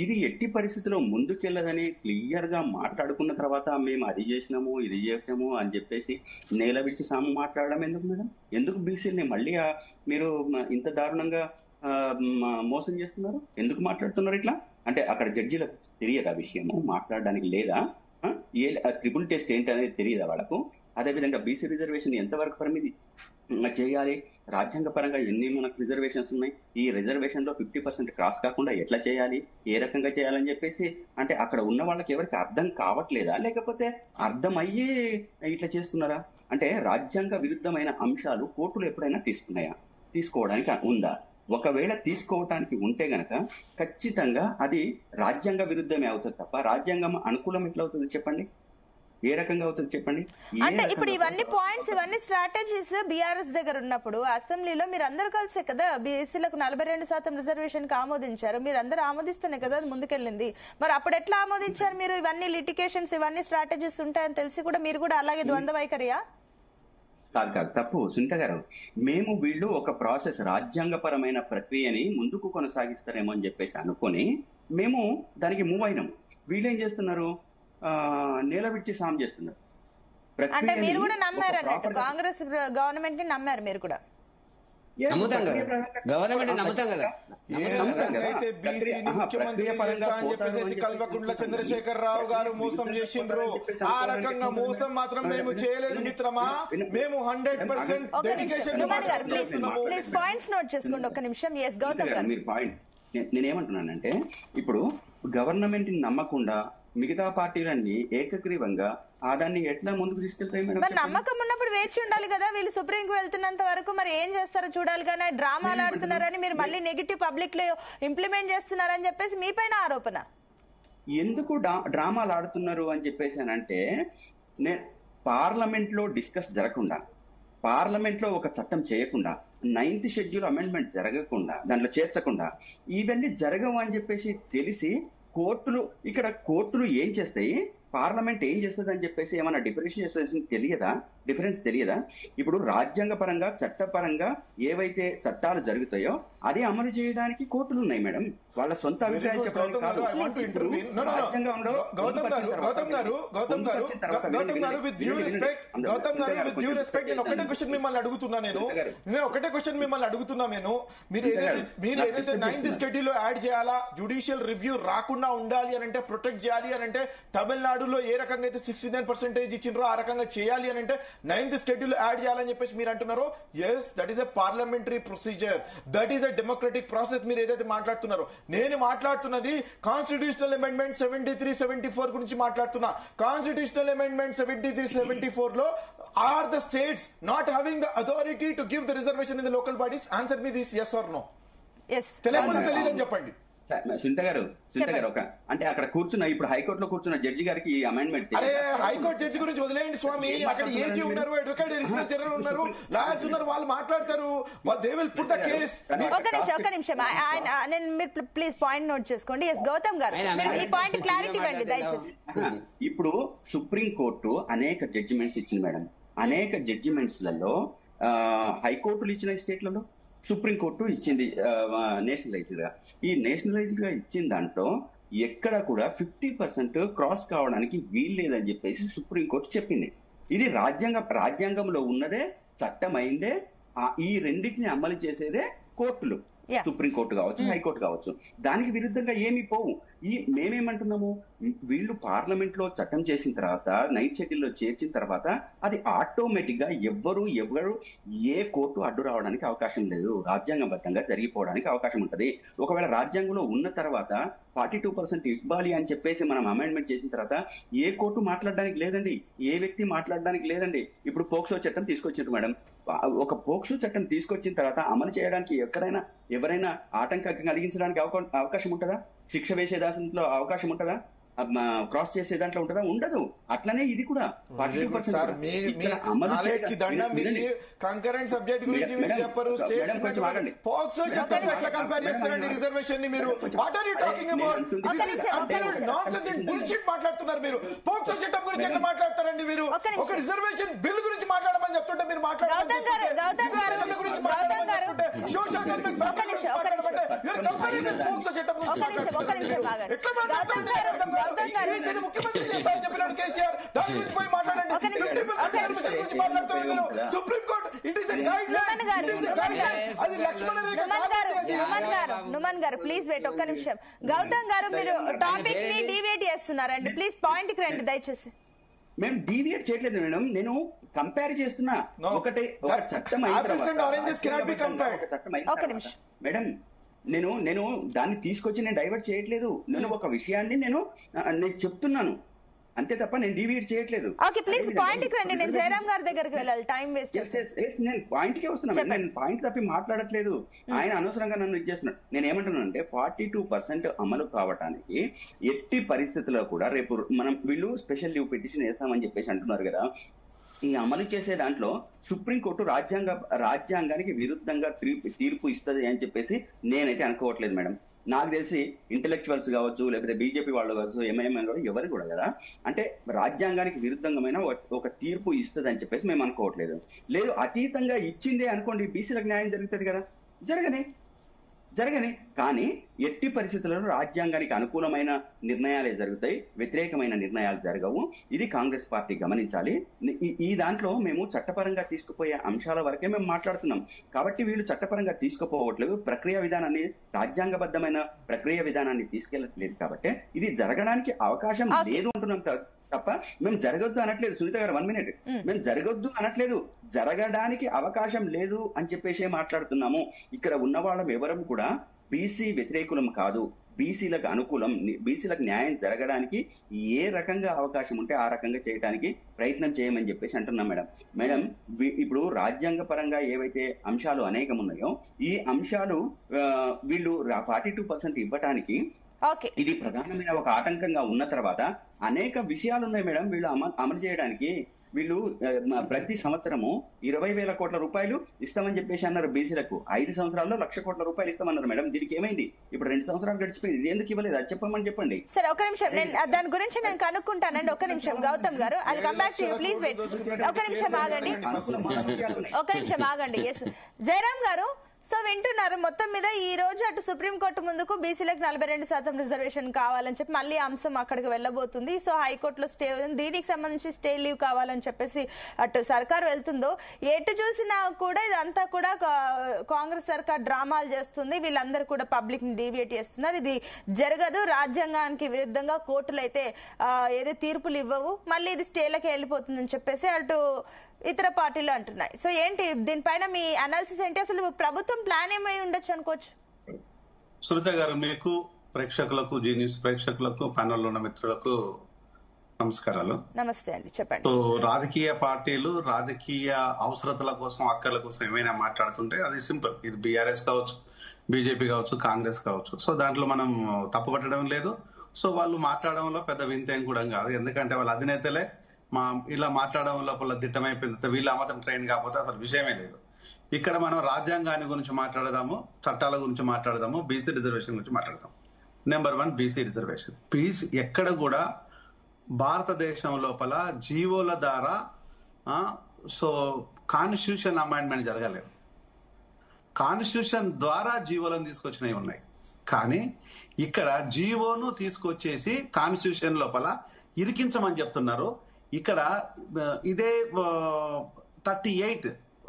E: ఇది ఎట్టి పరిస్థితిలో ముందుకెళ్ళదని క్లియర్ గా మాట్లాడుకున్న తర్వాత మేము అది చేసినాము ఇది చేసినాము అని చెప్పేసి నేల విడిచి సాము మాట్లాడడం ఎందుకు మేడం? ఎందుకు బీసీని మళ్ళీ మీరు ఇంత దారుణంగా మోసం చేస్తున్నారు? ఎందుకు మాట్లాడుతున్నారు ఇట్లా? అంటే అక్కడ జడ్జీలకు తెలియదా విషయము మాట్లాడడానికి? లేదా ట్రిపుల్ టెస్ట్ ఏంటి అనేది తెలియదా వాళ్ళకు? అదేవిధంగా బీసీ రిజర్వేషన్ ఎంతవరకు పరిమితి చేయాలి? రాజ్యాంగ పరంగా ఎన్ని మనకు రిజర్వేషన్స్ ఉన్నాయి? ఈ రిజర్వేషన్ లో 50% క్రాస్ కాకుండా ఎట్లా చేయాలి, ఏ రకంగా చేయాలని చెప్పేసి అంటే అక్కడ ఉన్న వాళ్ళకి ఎవరికి అర్థం కావట్లేదా, లేకపోతే అర్థమయ్యే ఇట్లా చేస్తున్నారా? అంటే రాజ్యాంగ విరుద్ధమైన అంశాలు కోర్టులు ఎప్పుడైనా తీసుకున్నాయా? తీసుకోవడానికి ఉందా? ఒకవేళ తీసుకోవటానికి ఉంటే గనక ఖచ్చితంగా అది రాజ్యాంగ విరుద్ధమే అవుతుంది తప్ప రాజ్యాంగం అనుకూలం ఎట్లా అవుతుంది చెప్పండి? ఏ రకంగా అవుతుంది చెప్పండి?
A: అంటే ఇప్పుడు ఇవన్నీ పాయింట్స్ ఇవన్నీ స్ట్రాటజీస్ బీఆర్ఎస్ దగ్గర ఉన్నప్పుడు అసెంబ్లీలో మీరు అందరూ కలిసే కదా బీసీలకు 42% రిజర్వేషన్ కి ఆమోదించారు. మీరు అందరూ ఆమోదిస్తేనే కదా ముందుకెళ్ళింది. మరి అప్పుడు ఎట్లా ఆమోదించారు మీరు? ఇవన్నీ లిటిగేషన్స్ ఇవన్నీ స్ట్రాటజీస్ ఉంటాయని తెలిసి కూడా మీరు కూడా అలాగే ద్వంద్వ వైఖరియా?
E: కాదు తప్పు సునీత గారు. మేము వీళ్ళు ఒక ప్రాసెస్ రాజ్యాంగపరమైన ప్రక్రియని ముందుకు కొనసాగిస్తారేమో అని చెప్పేసి అనుకొని మేము దానికి మూవ్ అయినాం. వీళ్ళేం చేస్తున్నారు? నేల విడిచి సాం చేస్తున్నారు.
A: అంటే మీరు కూడా నమ్మారు అన్నట్టు కాంగ్రెస్ గవర్నమెంట్ ని నమ్మారు మీరు కూడా?
C: నమ్ముతాం కదా, గవర్నమెంట్ నమ్ముతాం కదా.
D: అయితే బీసీని ముఖ్యమంత్రి చేస్తా అని చెప్పేసి కల్వకుంట్ల చంద్రశేఖర్ రావు గారు మోసం చేసిండ్రు. ఆ రకంగా మోసం మాత్రం మేము చేయలేదు మిత్రమా. మేము 100% డెడికేషన్ తో మాట్లాడుతున్నాము.
A: ప్లీజ్ పాయింట్స్ నోట్ చేసుకోండి ఒక్క నిమిషం. ఎస్ గౌతమ్ గారు,
E: మీరు పాయింట్ నేనేమంటున్నానంటే ఇప్పుడు గవర్నమెంట్ ని నమ్మకుండా మిగతా పార్టీలన్నీ ఏకగ్రీవంగా దాన్ని ఎట్లా ముందుకు తీసుకెళ్తాయి మేడం?
A: మరి నమ్మకం ఉన్నప్పుడు వేచి ఉండాలి కదా. వీళ్ళు సుప్రీం కు వెళ్తున్నంత వరకు మరి ఏం చేస్తారో చూడాలి. కానీ డ్రామాలు ఆడుతున్నారని మీరు మళ్ళీ నెగిటివ్ పబ్లిక్ లో ఇంప్లిమెంట్ చేస్తున్నారని చెప్పేసి మీ పైన ఆరోపణ.
E: ఎందుకు డ్రామాలు ఆడుతున్నారు అని చెప్పేసి అంటే పార్లమెంట్ లో డిస్కస్ జరగకుండా, పార్లమెంట్ లో ఒక చట్టం చేయకుండా, 9th షెడ్యూల్ అమెండ్మెంట్ జరగకుండా, దాంట్లో చేర్చకుండా ఇవన్నీ జరగవు అని చెప్పేసి తెలిసి కోర్టులు ఏం చేస్తాయి, పార్లమెంట్ ఏం చేస్తుంది అని చెప్పేసి ఏమైనా డిఫరెన్స్ తెలియదా? ఇప్పుడు రాజ్యాంగ పరంగా చట్టపరంగా ఏవైతే చట్టాలు జరుగుతాయో అది అమలు చేయడానికి కోర్టులు ఉన్నాయి మేడం. వాళ్ళ సొంత అభిప్రాయం చెప్పడానికి కాదు.
D: ఒకటే క్వశ్చన్ మిమ్మల్ని అడుగుతున్నా నేను మీరు ఏదైతే 9th షెడ్యూల్ లో యాడ్ చేయాలా, జ్యుడిషియల్ రివ్యూ రాకుండా ఉండాలి అని అంటే, ప్రొటెక్ట్ చేయాలి అని అంటే, తమిళనాడులో ఏ రకంగా అయితే 69% ఇచ్చిండ్రో ఆ రకంగా చేయాలి అని అంటే 9th షెడ్యూల్ యాడ్ చేయాలని చెప్పేసి మీరు అంటున్నారో, yes that is a parliamentary procedure, that is a democratic process. మీరు ఏదైతే మాట్లాడుతున్నారో, నేను మాట్లాడుతున్నది కాన్స్టిట్యూషనల్ అమెండ్మెంట్ 73-74 గురించి మాట్లాడుతున్నా. కాన్స్టిట్యూషనల్ అమెండ్మెంట్ 73-74 లో are the states not having the authority to give the reservation in the local bodies? Answer me this yes or no. తెలియకపోతే తెలియదని చెప్పండి.
E: సునీత గారు అంటే అక్కడ కూర్చున్న ఇప్పుడు హైకోర్టులో కూర్చున్న జడ్జి గారికి ఈ అమెండ్మెంట్,
D: అరే హైకోర్టు జడ్జి గురించి వదిలేయండి స్వామి. అక్కడ ఏజీ ఉన్నారు, అడ్వకేట్ అడిషనల్ జనరల్ ఉన్నారు, లాయర్స్ ఉన్నారు, వాళ్ళు మాట్లాడతారు. They will put the case.
A: ఒక్క నిమిషం నేను ప్లీజ్ పాయింట్ నోట్ చేసుకోండి. ఎస్ గౌతమ్ గారు, ఈ పాయింట్ క్లారిటీ ఇవ్వండి దయచేసి.
E: ఇప్పుడు సుప్రీం కోర్టు అనేక జడ్జిమెంట్స్ ఇచ్చింది మేడం. అనేక జడ్జిమెంట్స్ లలో హైకోర్టులు ఇచ్చిన స్టేట్లలో సుప్రీంకోర్టు ఇచ్చింది నేషనలైజ్డ్ గా. ఈ నేషనలైజ్డ్ గా ఇచ్చిన దాంట్లో ఎక్కడ కూడా 50% క్రాస్ కావడానికి వీల్లేదని చెప్పేసి సుప్రీంకోర్టు చెప్పింది. ఇది రాజ్యాంగంలో ఉన్నదే, చట్టం అయిందే. ఈ రెండింటిని అమలు చేసేదే కోర్టులు, సుప్రీంకోర్టు కావచ్చు, హైకోర్టు కావచ్చు. దానికి విరుద్ధంగా ఏమి పోవు. మేమేమంటున్నాము, వీళ్ళు పార్లమెంట్ లో చట్టం చేసిన తర్వాత 9th షెడ్యూల్ లో చేర్చిన తర్వాత అది ఆటోమేటిక్ గా ఎవరు ఏ కోర్టు అడ్డు రావడానికి అవకాశం లేదు. రాజ్యాంగబద్ధంగా జరిగిపోవడానికి అవకాశం ఉంటది. ఒకవేళ రాజ్యాంగంలో ఉన్న తర్వాత 42% ఇవ్వాలి అని చెప్పేసి మనం అమెండ్మెంట్ చేసిన తర్వాత ఏ కోర్టు మాట్లాడడానికి లేదండి, ఏ వ్యక్తి మాట్లాడడానికి లేదండి. ఇప్పుడు పోక్సో చట్టం తీసుకొచ్చారు మేడం. ఒక పోక్సో చట్టం తీసుకొచ్చిన తర్వాత అమలు చేయడానికి ఎవరైనా ఆటంకం కలిగించడానికి అవకాశం ఉంటుందా? శిక్ష వేసే దాంట్లో అవకాశం ఉంటుందా? క్రాస్ చేసే దాంట్లో ఉంటుందా? ఉండదు. అట్లనే ఇది కూడా 42%
D: కంకరెంట్ సబ్జెక్ట్ గురించి మీరు చెప్పరు. పోక్సో చట్టం ఎట్లా కంపేర్ చేస్తారండి రిజర్వేషన్ ని మీరు? What are you talking about? Nonsense and bullshit మాట్లాడుతున్నారు మీరు. పోక్సో చట్టం గురించి ఎట్లా మాట్లాడతారండి మీరు? ఒక రిజర్వేషన్ బిల్ గురించి మాట్లాడమని చెప్తుంటే మీరు మాట్లాడుతుంటే గురించి మాట్లాడమంటే సోషల్ ఎకనామిక్ ఫ్యాక్టర్ గురించి మాట్లాడమంటే మీరు కంపేరింగ్ విత్ పోక్సో చట్టం గురించి మాట్లాడుతున్నారు. ఎట్లా మాట్లాడుతున్నారు? ముఖ్యమంత్రి చేస్తారని చెప్పినాడు కేసీఆర్. దాని గురించి పోయి మాట్లాడండి. 50% గురించి మాట్లాడుతున్నారు మీరు. Supreme court it is a guide line. అది లక్ష్మణ రేఖ.
A: నుమన్ గారు ప్లీజ్ వెయిట్ ఒక్క నిమిషం. గౌతమ్ గారు మీరు టాపిక్ ని డీవియేట్ చేస్తున్నారండి. ప్లీజ్ పాయింట్ కి రండి దయచేసి.
E: మేము డీవియేట్ చేయట్లేదు మేడం, నేను కంపేర్ చేస్తున్నా. ఒకటే ఒక చట్టం మేడం, నేను దాన్ని తీసుకొచ్చి నేను డైవర్ట్ చేయట్లేదు. నేను ఒక విషయాన్ని నేను చెప్తున్నాను అంతే తప్ప నేను డీవియేట్ చేయట్లేదు.
A: ఓకే ప్లీజ్ పాయింట్ కి రండి. నేను జయరామ్ గారి దగ్గరికి వెళ్ళాలి, టైం వేస్ట్.
E: నేను పాయింట్ కే వస్తున్నాను. నేను పాయింట్ తప్పి మాట్లాడట్లేదు. ఆయన అనవసరంగా నన్ను ఇచ్చేస్తున్నాడు. నేను ఏమంటున్నానంటే 42% అమలు కావటానికి ఎట్టి పరిస్థితుల్లో కూడా రేపు మనం వీళ్ళు స్పెషల్ లీవ్ పిటిషన్ వేస్తామని చెప్పేసి అంటున్నారు కదా. ఈ అమలు చేసే దాంట్లో సుప్రీంకోర్టు రాజ్యాంగానికి విరుద్ధంగా తీర్పు ఇస్తుంది అని చెప్పేసి నేనైతే అనుకోవట్లేదు మేడం. నాకు తెలిసి ఇంటెలెక్చువల్స్ కావచ్చు, లేకపోతే బీజేపీ వాళ్ళు కావచ్చు, ఎంఐఎం ఎవరు కూడా కదా, అంటే రాజ్యాంగానికి విరుద్ధమైన ఒక తీర్పు ఇస్తుంది అని చెప్పేసి మేము అనుకోవట్లేదు. లేదు అతీతంగా ఇచ్చిందే అనుకోండి, బీసీలకు న్యాయం జరుగుతుంది కదా, జరగని కానీ ఎట్టి పరిస్థితుల్లో రాజ్యాంగానికి అనుకూలమైన నిర్ణయాలే జరుగుతాయి, వ్యతిరేకమైన నిర్ణయాలు జరగవు. ఇది కాంగ్రెస్ పార్టీ గమనించాలి. ఈ దాంట్లో మేము చట్టపరంగా తీసుకుపోయే అంశాల వరకే మేము మాట్లాడుతున్నాం. కాబట్టి వీళ్ళు చట్టపరంగా తీసుకుపోవట్లేదు, ప్రక్రియ విధానాన్ని, రాజ్యాంగబద్ధమైన ప్రక్రియ విధానాన్ని తీసుకెళ్లట్లేదు. కాబట్టి ఇది జరగడానికి అవకాశం లేదు అంటున్నాం తప్ప మేము జరగొద్దు అనట్లేదు. సునీత గారు 1 minute. మేము జరగొద్దు అనట్లేదు, జరగడానికి అవకాశం లేదు అని చెప్పేసి మాట్లాడుతున్నాము. ఇక్కడ ఉన్న వాళ్ళం ఎవరం కూడా బీసీ వ్యతిరేకులం కాదు, బీసీలకు అనుకూలం, బీసీలకు న్యాయం జరగడానికి ఏ రకంగా అవకాశం ఉంటే ఆ రకంగా చేయడానికి ప్రయత్నం చేయమని చెప్పేసి అంటున్నాం మేడం. ఇప్పుడు రాజ్యాంగ పరంగా ఏవైతే అంశాలు అనేకం ఉన్నాయో ఈ అంశాలు వీళ్ళు 42% ఇవ్వటానికి ఇది ప్రధానమైన ఒక ఆటంకంగా ఉన్న తర్వాత అనేక విషయాలు ఉన్నాయి మేడం. వీళ్ళు అమలు చేయడానికి వీళ్ళు ప్రతి సంవత్సరము 20,000 కోట్ల రూపాయలు ఇస్తామని చెప్పేసి అన్నారు బీసీలకు. 5 సంవత్సరాల్లో 1,00,000 కోట్ల రూపాయలు ఇస్తామన్నారు మేడం. దీనికి ఏమైంది? ఇప్పుడు 2 సంవత్సరాలు గడిచిపోయింది, ఇది ఎందుకు ఇవ్వలేదు? అది చెప్పండి.
A: సరే ఒక నిమిషం, దాని గురించి నేను కనుక్కుంటానండి. ఒక నిమిషం గౌతమ్ గారు, అది come back to you please wait. ఒక నిమిషం ఆగండి. ఎస్ జయరామ్ గారు, సో వింటున్నారు మొత్తం మీద ఈ రోజు అటు సుప్రీంకోర్టు ముందుకు బీసీలకు 42% రిజర్వేషన్ కావాలని చెప్పి మళ్ళీ అంశం అక్కడికి వెళ్ళబోతుంది. సో హైకోర్టులో స్టే ఉంది, దీనికి సంబంధించి స్టే లీవ్ కావాలని చెప్పేసి అటు సర్కార్ వెళ్తుందో, ఎటు చూసినా కూడా ఇదంతా కూడా కాంగ్రెస్ సర్కార్ డ్రామాలు చేస్తుంది. వీళ్ళందరూ కూడా పబ్లిక్ ని డీవియేట్ చేస్తున్నారు. ఇది జరగదు, రాజ్యాంగానికి విరుద్ధంగా కోర్టులు అయితే ఏదో తీర్పులు ఇవ్వవు, మళ్ళీ ఇది స్టేలకి వెళ్ళిపోతుందని చెప్పేసి అటు ఇతర పార్టీలు అంటున్నాయి. సో ఏంటి దీనిపైన మీ అనాలిసిస్ ఏంటి? అసలు ప్రభుత్వం ప్లాన్ ఏమై ఉండొచ్చు అనుకోవచ్చు?
F: సునీత గారు, మీకు ప్రేక్షకులకు, జీ న్యూస్ ప్రేక్షకులకు, ప్యానెల్లో ఉన్న మిత్రులకు నమస్కారాలు.
A: నమస్తే అండి, చెప్పండి.
F: సో రాజకీయ పార్టీలు రాజకీయ అవసరతల కోసం, అక్కర్ల కోసం ఏమైనా మాట్లాడుతుంటే అది సింపుల్. ఇది బీఆర్ఎస్ కావచ్చు, బీజేపీ కావచ్చు, కాంగ్రెస్ కావచ్చు. సో దాంట్లో మనం తప్పుపట్టడం లేదు. సో వాళ్ళు మాట్లాడడంలో పెద్ద వింతేం కూడా కాదు, ఎందుకంటే వాళ్ళ అధినేతలే ఇలా మాట్లాడడం లోపల దిట్టమైపోయింది. వీళ్ళ మాత్రం ట్రైన్ కాకపోతే అసలు విషయమే లేదు. ఇక్కడ మనం రాజ్యాంగాన్ని గురించి మాట్లాడదాము, చట్టాల గురించి మాట్లాడదాము, బీసీ రిజర్వేషన్ గురించి మాట్లాడదాం. Number 1 BC reservation. ఎక్కడ కూడా భారతదేశం లోపల జీవోల ద్వారా సో కాన్స్టిట్యూషన్ అమెండ్మెంట్ జరగలేదు. కాన్స్టిట్యూషన్ ద్వారా జీవోలను తీసుకొచ్చినవి ఉన్నాయి. కానీ ఇక్కడ జీవోను తీసుకొచ్చేసి కాన్స్టిట్యూషన్ లోపల ఇరికించమని చెప్తున్నారు. ఇక్కడ ఇదే 38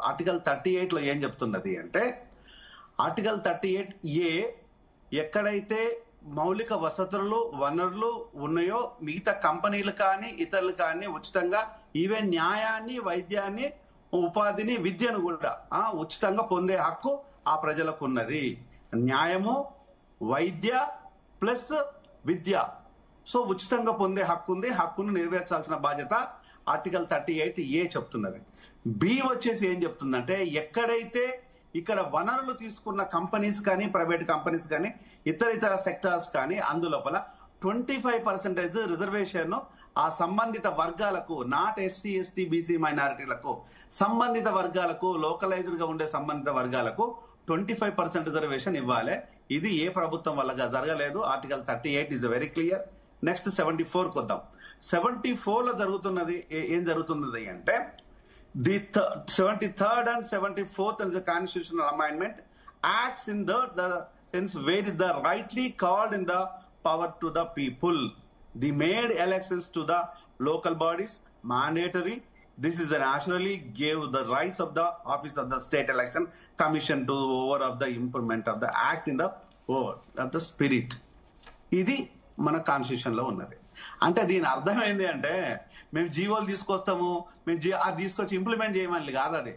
F: ఆర్టికల్ 38లో ఏం చెప్తున్నది అంటే, ఆర్టికల్ 38A ఎక్కడైతే మౌలిక వసతులు, వనరులు ఉన్నాయో మిగతా కంపెనీలు కానీ ఇతరులు కానీ ఉచితంగా ఈవెన్ న్యాయాన్ని, వైద్యాన్ని, ఉపాధిని, విద్యను కూడా ఉచితంగా పొందే హక్కు ఆ ప్రజలకు ఉన్నది. న్యాయము, వైద్య ప్లస్ విద్య, సో ఉచితంగా పొందే హక్కు ఉంది. హక్కును నెరవేర్చాల్సిన బాధ్యత ఆర్టికల్ 38A చెప్తున్నది. బి వచ్చేసి ఏం చెప్తుందంటే, ఎక్కడైతే ఇక్కడ వనరులు తీసుకున్న కంపెనీస్ కానీ, ప్రైవేట్ కంపెనీస్ కానీ, ఇతర సెక్టార్స్ కానీ అందులోపల 25% రిజర్వేషన్ ఆ సంబంధిత వర్గాలకు, నాట్ ఎస్సీ ఎస్టీ బీసీ మైనారిటీలకు, సంబంధిత వర్గాలకు, లోకలైజ్డ్ గా ఉండే సంబంధిత వర్గాలకు 25% రిజర్వేషన్ ఇవ్వాలి. ఇది ఏ ప్రభుత్వం వల్ల జరగలేదు. Article 38 is very clear. Next 74కి వద్దాం. 74లో జరుగుతున్నది ఏం జరుగుతున్నది అంటే the 73rd and 74th in the constitutional amendment acts in the sense where is the rightly called in the power to the people. The made elections to the local bodies mandatory. This is nationally gave the rise of the office of the state election commission to over of the implement of the act in the over of the spirit. ఇది మన constitution లో ఉన్నది. అంటే దీని అర్థం ఏంటి అంటే మేము జీవోలు తీసుకొస్తాము, మేము అది తీసుకొచ్చి ఇంప్లిమెంట్ చేయమని కాదు. అది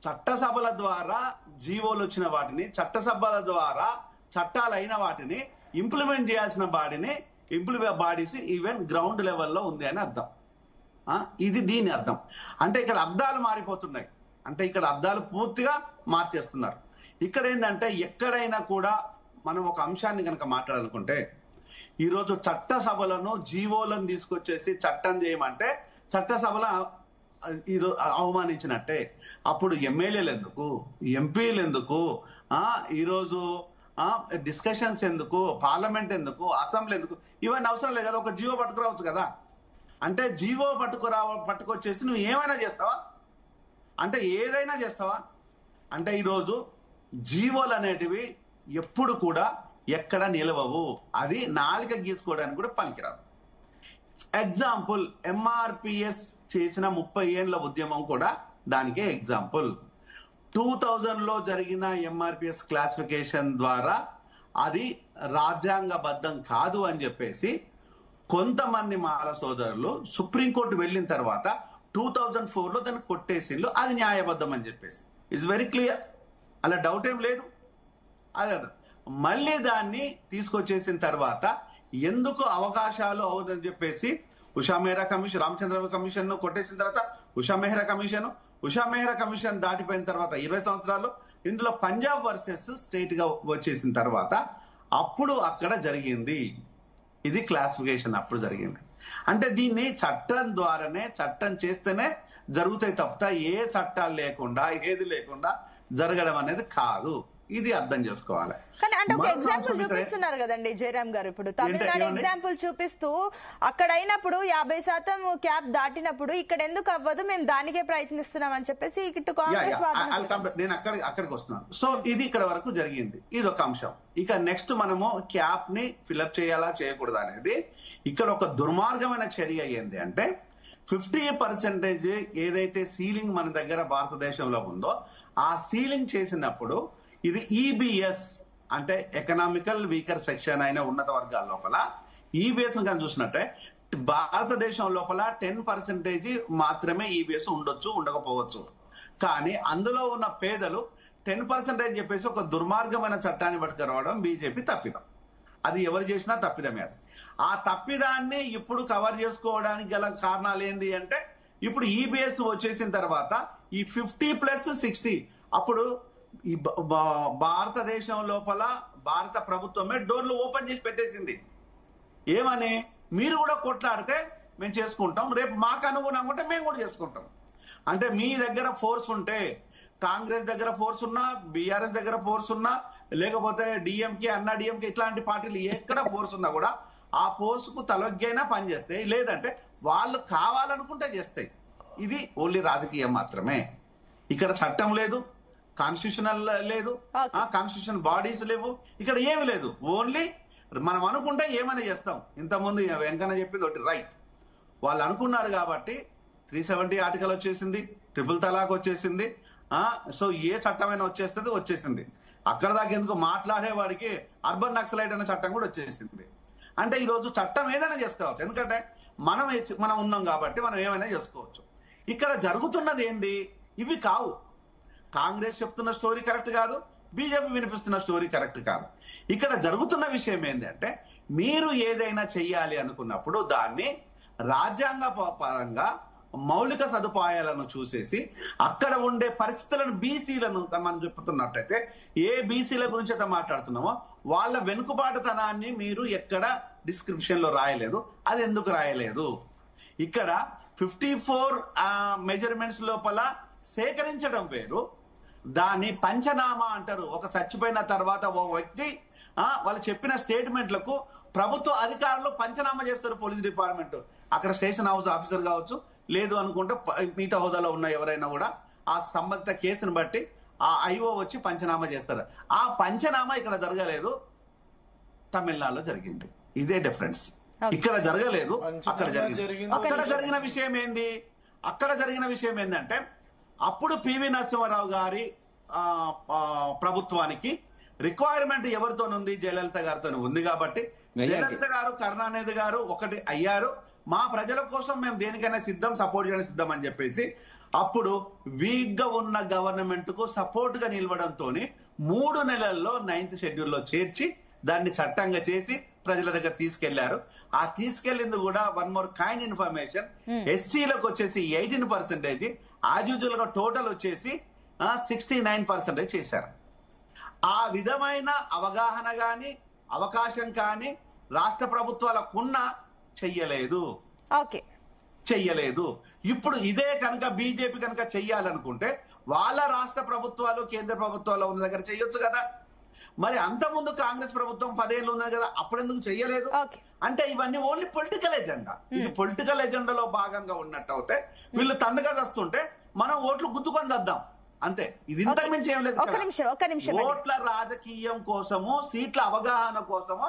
F: చట్టసభల ద్వారా జీవోలు వచ్చిన వాటిని, చట్టసభల ద్వారా చట్టాలు అయిన వాటిని ఇంప్లిమెంట్ చేయాల్సిన బాడీస్ ఈవెన్ గ్రౌండ్ లెవెల్లో ఉంది అని అర్థం. ఇది దీని అర్థం. అంటే ఇక్కడ అర్థాలు మారిపోతున్నాయి. అంటే ఇక్కడ అర్థాలు పూర్తిగా మార్చేస్తున్నారు. ఇక్కడ ఏంటంటే ఎక్కడైనా కూడా మనం ఒక అంశాన్ని కనుక మాట్లాడాలనుకుంటే, ఈరోజు చట్టసభలను జీవోలను తీసుకొచ్చేసి చట్టం చేయమంటే చట్టసభల అవమానించినట్టే. అప్పుడు ఎమ్మెల్యేలు ఎందుకు, ఎంపీలు ఎందుకు, ఈరోజు డిస్కషన్స్ ఎందుకు, పార్లమెంట్ ఎందుకు, అసెంబ్లీ ఎందుకు, ఇవన్నీ అవసరం లేదు కదా. ఒక జీవో పట్టుకురావచ్చు కదా. అంటే జీవో పట్టుకొచ్చేసి నువ్వు ఏమైనా చేస్తావా? అంటే ఏదైనా చేస్తావా? అంటే ఈరోజు జీవోలు అనేటివి ఎప్పుడు కూడా ఎక్కడ నిలవవు. అది నాలిక గీసుకోవడానికి కూడా పనికిరాదు. ఎగ్జాంపుల్ ఎంఆర్పిఎస్ చేసిన 30 ఏళ్ల ఉద్యమం కూడా దానికే ఎగ్జాంపుల్. 2000లో జరిగిన ఎంఆర్పిఎస్ క్లాసిఫికేషన్ ద్వారా అది రాజ్యాంగబద్ధం కాదు అని చెప్పేసి కొంతమంది మాల సోదరులు సుప్రీంకోర్టు వెళ్ళిన తర్వాత 2004లో దాన్ని కొట్టేసిండ్రు. అది న్యాయబద్ధం అని చెప్పేసి ఇట్స్ వెరీ క్లియర్. అలా డౌట్ ఏం లేదు. అదే మళ్ళీ దాన్ని తీసుకొచ్చేసిన తర్వాత ఎందుకు అవకాశాలు అవుతుందని చెప్పేసి ఉషా మెహ్రా కమిషన్, రామచంద్ర కమిషన్ కొట్టేసిన తర్వాత ఉషా మెహ్రా కమిషన్ దాటిపోయిన తర్వాత 20 సంవత్సరాలు ఇందులో పంజాబ్ వర్సెస్ స్టేట్ గా వచ్చేసిన తర్వాత అప్పుడు అక్కడ జరిగింది ఇది క్లాసిఫికేషన్. అప్పుడు జరిగింది. అంటే దీన్ని చట్టం ద్వారానే, చట్టం చేస్తేనే జరుగుతాయి తప్ప ఏ చట్టాలు లేకుండా, ఏది లేకుండా జరగడం అనేది కాదు. ఇది అర్థం చేసుకోవాలి.
A: కానీ అంటే ఒక ఎగ్జాంపుల్ చూపిస్తున్నారు కదండి జయరామ్ గారు. ఇప్పుడు తమిళనాడు ఎగ్జాంపుల్ చూపిస్తూ అక్కడ అయినప్పుడు 50% క్యాప్ దాటినప్పుడు ఇక్కడ ఎందుకు అవ్వదు, మేము దానికే ప్రయత్నిస్తున్నాం అని చెప్పేసి ఇటు కాంగ్రెస్
F: నేను అక్కడికి వస్తున్నాను. సో ఇది ఇక్కడ వరకు జరిగింది. ఇది ఒక అంశం. ఇక నెక్స్ట్ మనము క్యాప్ ని ఫిల్అప్ చేయాలా చేయకూడదు అనేది ఇక్కడ ఒక దుర్మార్గమైన చర్య ఏంది అంటే 50% ఏదైతే సీలింగ్ మన దగ్గర భారతదేశంలో ఉందో ఆ సీలింగ్ చేసినప్పుడు ఇది ఈబిఎస్ అంటే ఎకనామికల్ వీకర్ సెక్షన్ అయిన ఉన్నత వర్గాల లోపల ఈబిఎస్ కానీ చూసినట్టే భారతదేశం లోపల 10% మాత్రమే ఈబిఎస్ ఉండొచ్చు, ఉండకపోవచ్చు. కానీ అందులో ఉన్న పేదలు 10% చెప్పేసి ఒక దుర్మార్గమైన చట్టాన్ని పట్టుకురావడం బీజేపీ తప్పిదం. అది ఎవరు చేసినా తప్పిదమే. అది ఆ తప్పిదాన్ని ఇప్పుడు కవర్ చేసుకోవడానికి గల కారణాలు ఏంటి అంటే ఇప్పుడు ఈబిఎస్ వచ్చేసిన తర్వాత ఈ 50+60 అప్పుడు ఈ భారతదేశం లోపల భారత ప్రభుత్వమే డోర్లు ఓపెన్ చేసి పెట్టేసింది. ఏమని, మీరు కూడా కొట్లాడితే మేము చేసుకుంటాం, రేపు మాకు అనుగుణంగా ఉంటే మేము కూడా చేసుకుంటాం. అంటే మీ దగ్గర ఫోర్స్ ఉంటే, కాంగ్రెస్ దగ్గర ఫోర్స్ ఉన్నా, బీఆర్ఎస్ దగ్గర ఫోర్స్ ఉన్నా, లేకపోతే డిఎంకే, అన్నా డిఎంకే ఇట్లాంటి పార్టీలు ఎక్కడ ఫోర్స్ ఉన్నా కూడా ఆ ఫోర్స్ కు తలొగ్గైనా పనిచేస్తాయి. లేదంటే వాళ్ళు కావాలనుకుంటే చేస్తాయి. ఇది ఓన్లీ రాజకీయం మాత్రమే. ఇక్కడ చట్టం లేదు, కాన్స్టిట్యూషనల్ లేదు, కాన్స్టిట్యూషన్ బాడీస్ లేవు, ఇక్కడ ఏమి లేదు. ఓన్లీ మనం అనుకుంటే ఏమైనా చేస్తాం. ఇంతకుముందు వెంకన్న చెప్పింది ఒకటి రైట్. వాళ్ళు అనుకున్నారు కాబట్టి 370 ఆర్టికల్ వచ్చేసింది, ట్రిపుల్ తలాక్ వచ్చేసింది. సో ఏ చట్టమైనా వచ్చేసింది. అక్కడ దాకా ఎందుకు మాట్లాడేవాడికి అర్బన్ నక్సలైట్ అనే చట్టం కూడా వచ్చేసింది. అంటే ఈరోజు చట్టం ఏదైనా చేసుకోవచ్చు. ఎందుకంటే మనం ఉన్నాం కాబట్టి మనం ఏమైనా చేసుకోవచ్చు. ఇక్కడ జరుగుతున్నది ఏంది, ఇవి కావు. కాంగ్రెస్ చెప్తున్న స్టోరీ కరెక్ట్ కాదు, బీజేపీ వినిపిస్తున్న స్టోరీ కరెక్ట్ కాదు. ఇక్కడ జరుగుతున్న విషయం ఏంటంటే మీరు ఏదైనా చెయ్యాలి అనుకున్నప్పుడు దాన్ని రాజ్యాంగ పరంగా మౌలిక సదుపాయాలను చూసేసి అక్కడ ఉండే పరిస్థితులను బీసీలను మనం చెప్తున్నట్టయితే ఏ బీసీల గురించి అయితే మాట్లాడుతున్నామో వాళ్ళ వెనుకబాటుతనాన్ని మీరు ఎక్కడ డిస్క్రిప్షన్ లో రాయలేదు. అది ఎందుకు రాయలేదు? ఇక్కడ 54 మెజర్మెంట్స్ లోపల సేకరించడం వేరు, దాన్ని పంచనామా అంటారు. ఒక చచ్చిపోయిన తర్వాత ఓ వ్యక్తి వాళ్ళు చెప్పిన స్టేట్మెంట్లకు ప్రభుత్వ అధికారులు పంచనామా చేస్తారు. పోలీస్ డిపార్ట్మెంట్ అక్కడ స్టేషన్ హౌస్ ఆఫీసర్ కావచ్చు, లేదు అనుకుంటే మిగతా హోదాలో ఉన్న ఎవరైనా కూడా ఆ సంబంధిత కేసును బట్టి ఆ ఐఓ వచ్చి పంచనామా చేస్తారు. ఆ పంచనామా ఇక్కడ జరగలేదు, తమిళనాడులో జరిగింది. ఇదే డిఫరెన్స్. ఇక్కడ జరగలేదు, అక్కడ జరిగింది. అక్కడ జరిగిన విషయం ఏంది? అక్కడ జరిగిన విషయం ఏంటంటే అప్పుడు పివి నరసింహారావు గారి ప్రభుత్వానికి రిక్వైర్మెంట్ ఎవరితోనుంది? జయలలిత గారితో ఉంది. కాబట్టి జయలలిత గారు, కరుణానిధి గారు ఒకటి అయ్యారు. మా ప్రజల కోసం మేము దేనికైనా సిద్ధం, సపోర్ట్ చేయడానికి సిద్ధం అని చెప్పేసి అప్పుడు వీక్ గా ఉన్న గవర్నమెంట్ కు సపోర్ట్ గా నిలవడంతో 3 నెలల్లో 9th షెడ్యూల్లో చేర్చి దాన్ని చట్టంగా చేసి ప్రజల దగ్గర తీసుకెళ్లారు. ఆ తీసుకెళ్లింది కూడా వన్ మోర్ కైండ్ ఇన్ఫర్మేషన్, ఎస్సీలకు వచ్చేసి 18%, యాజ్ యూజువల్ గా టోటల్ వచ్చేసి 69% చేశారు. ఆ విధమైన అవగాహన గాని అవకాశం కానీ రాష్ట్ర ప్రభుత్వాలకున్న చెయ్యలేదు. ఇప్పుడు ఇదే కనుక బీజేపీ కనుక చెయ్యాలనుకుంటే వాళ్ళ రాష్ట్ర ప్రభుత్వాలు కేంద్ర ప్రభుత్వాలు ఉన్న దగ్గర చెయ్యొచ్చు కదా. మరి అంతకుముందు కాంగ్రెస్ ప్రభుత్వం 10 ఏళ్ళు ఉన్నది కదా, అప్పుడెందుకు చెయ్యలేదు? అంటే ఇవన్నీ ఓన్లీ పొలిటికల్ ఎజెండా. ఇది పొలిటికల్ ఎజెండాలో భాగంగా ఉన్నట్టు అవుతే వీళ్ళు తండగా వస్తుంటే మనం ఓట్లు గుద్దుకొని వద్దాం అంతే. ఇది ఇంతకు మించి ఏం లేదు. ఓట్ల రాజకీయం కోసము, సీట్ల అవగాహన కోసము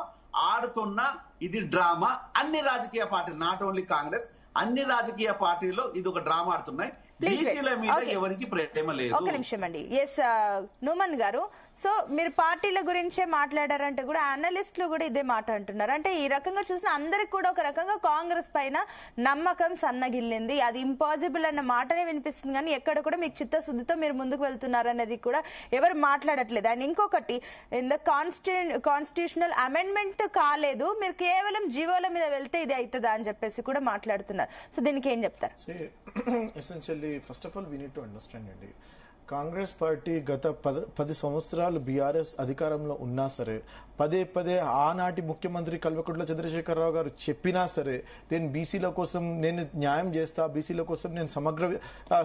F: ఆడుతున్న ఇది డ్రామా. అన్ని రాజకీయ పార్టీలు, నాట్ ఓన్లీ కాంగ్రెస్, అన్ని రాజకీయ పార్టీలు ఇది ఒక డ్రామా ఆడుతున్నాయి. బీసీల మీద ఎవరికి ప్రేమ లేదు.
A: ఒక నిమిషం అండి. ఎస్ నూమన్ గారు, సో మీరు పార్టీల గురించే మాట్లాడారంటే కూడా అనలిస్టులు కూడా ఇదే మాట అంటున్నారు. అంటే ఈ రకంగా చూసిన అందరికి కూడా ఒక రకంగా కాంగ్రెస్ పైన నమ్మకం సన్నగిల్లింది, అది ఇంపాసిబుల్ అన్న మాటనే వినిపిస్తుంది. కానీ ఎక్కడ కూడా మీకు చిత్తశుద్ధితో మీరు ముందుకు వెళ్తున్నారు అనేది కూడా ఎవరు మాట్లాడట్లేదు. అండ్ ఇంకొకటి, ఇన్ ద కాన్స్టిట్యూషనల్ అమెండ్మెంట్ కాలేదు, మీరు కేవలం జీవోల మీద వెళ్తే ఇది అవుతుందా అని చెప్పేసి కూడా మాట్లాడుతున్నారు. సో దీనికి ఏం చెప్తారు?
D: Essentially first of all we need to understand అండి, కాంగ్రెస్ పార్టీ గత 10 సంవత్సరాలు బీఆర్ఎస్ అధికారంలో ఉన్నా సరే, పదే ఆనాటి ముఖ్యమంత్రి కల్వకుంట్ల చంద్రశేఖరరావు గారు చెప్పినా సరే నేను బీసీల కోసం నేను న్యాయం చేస్తా, బీసీల కోసం నేను సమగ్ర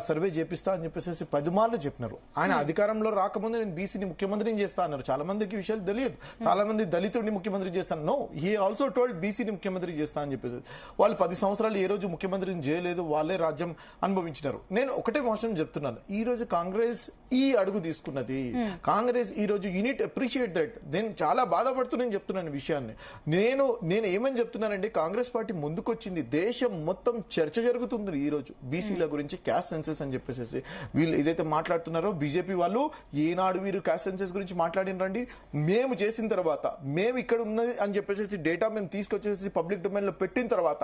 D: సర్వే చేపిస్తా అని చెప్పేసి 10 మార్లు చెప్పినారు. ఆయన అధికారంలో రాకముందు నేను బీసీని ముఖ్యమంత్రిని చేస్తా అన్నారు. చాలా మందికి విషయాలు తెలియదు. చాలా మంది దళితుడిని ముఖ్యమంత్రి చేస్తాను, నో, హీ ఆల్సో టోల్డ్ బీసీని ముఖ్యమంత్రి చేస్తా అని చెప్పేసి. వాళ్ళు 10 సంవత్సరాలు ఏ రోజు ముఖ్యమంత్రిని చేయలేదు, వాళ్ళే రాజ్యం అనుభవించినారు. నేను ఒకటే విషయం చెప్తున్నాను, ఈ రోజు కాంగ్రెస్ ఈ అడుగు తీసుకున్నది. కాంగ్రెస్ ఈ రోజు యూనిట్ అప్రిషియేట్ దట్. నేను చాలా బాధపడుతున్నాను చెప్తున్నాను విషయాన్ని. నేను ఏమని చెప్తున్నానండి, కాంగ్రెస్ పార్టీ ముందుకొచ్చింది, దేశం మొత్తం చర్చ జరుగుతుంది ఈ రోజు బీసీల గురించి, క్యాస్ట్ సెన్సెస్ అని చెప్పేసి. వీళ్ళు ఏదైతే మాట్లాడుతున్నారో బీజేపీ వాళ్ళు, ఏనాడు వీరు క్యాస్ట్ సెన్సెస్ గురించి మాట్లాడినరండి? మేము చేసిన తర్వాత, మేము ఇక్కడ ఉన్నది అని చెప్పేసి డేటా మేము తీసుకొచ్చేసి పబ్లిక్ డొమైన్ లో పెట్టిన తర్వాత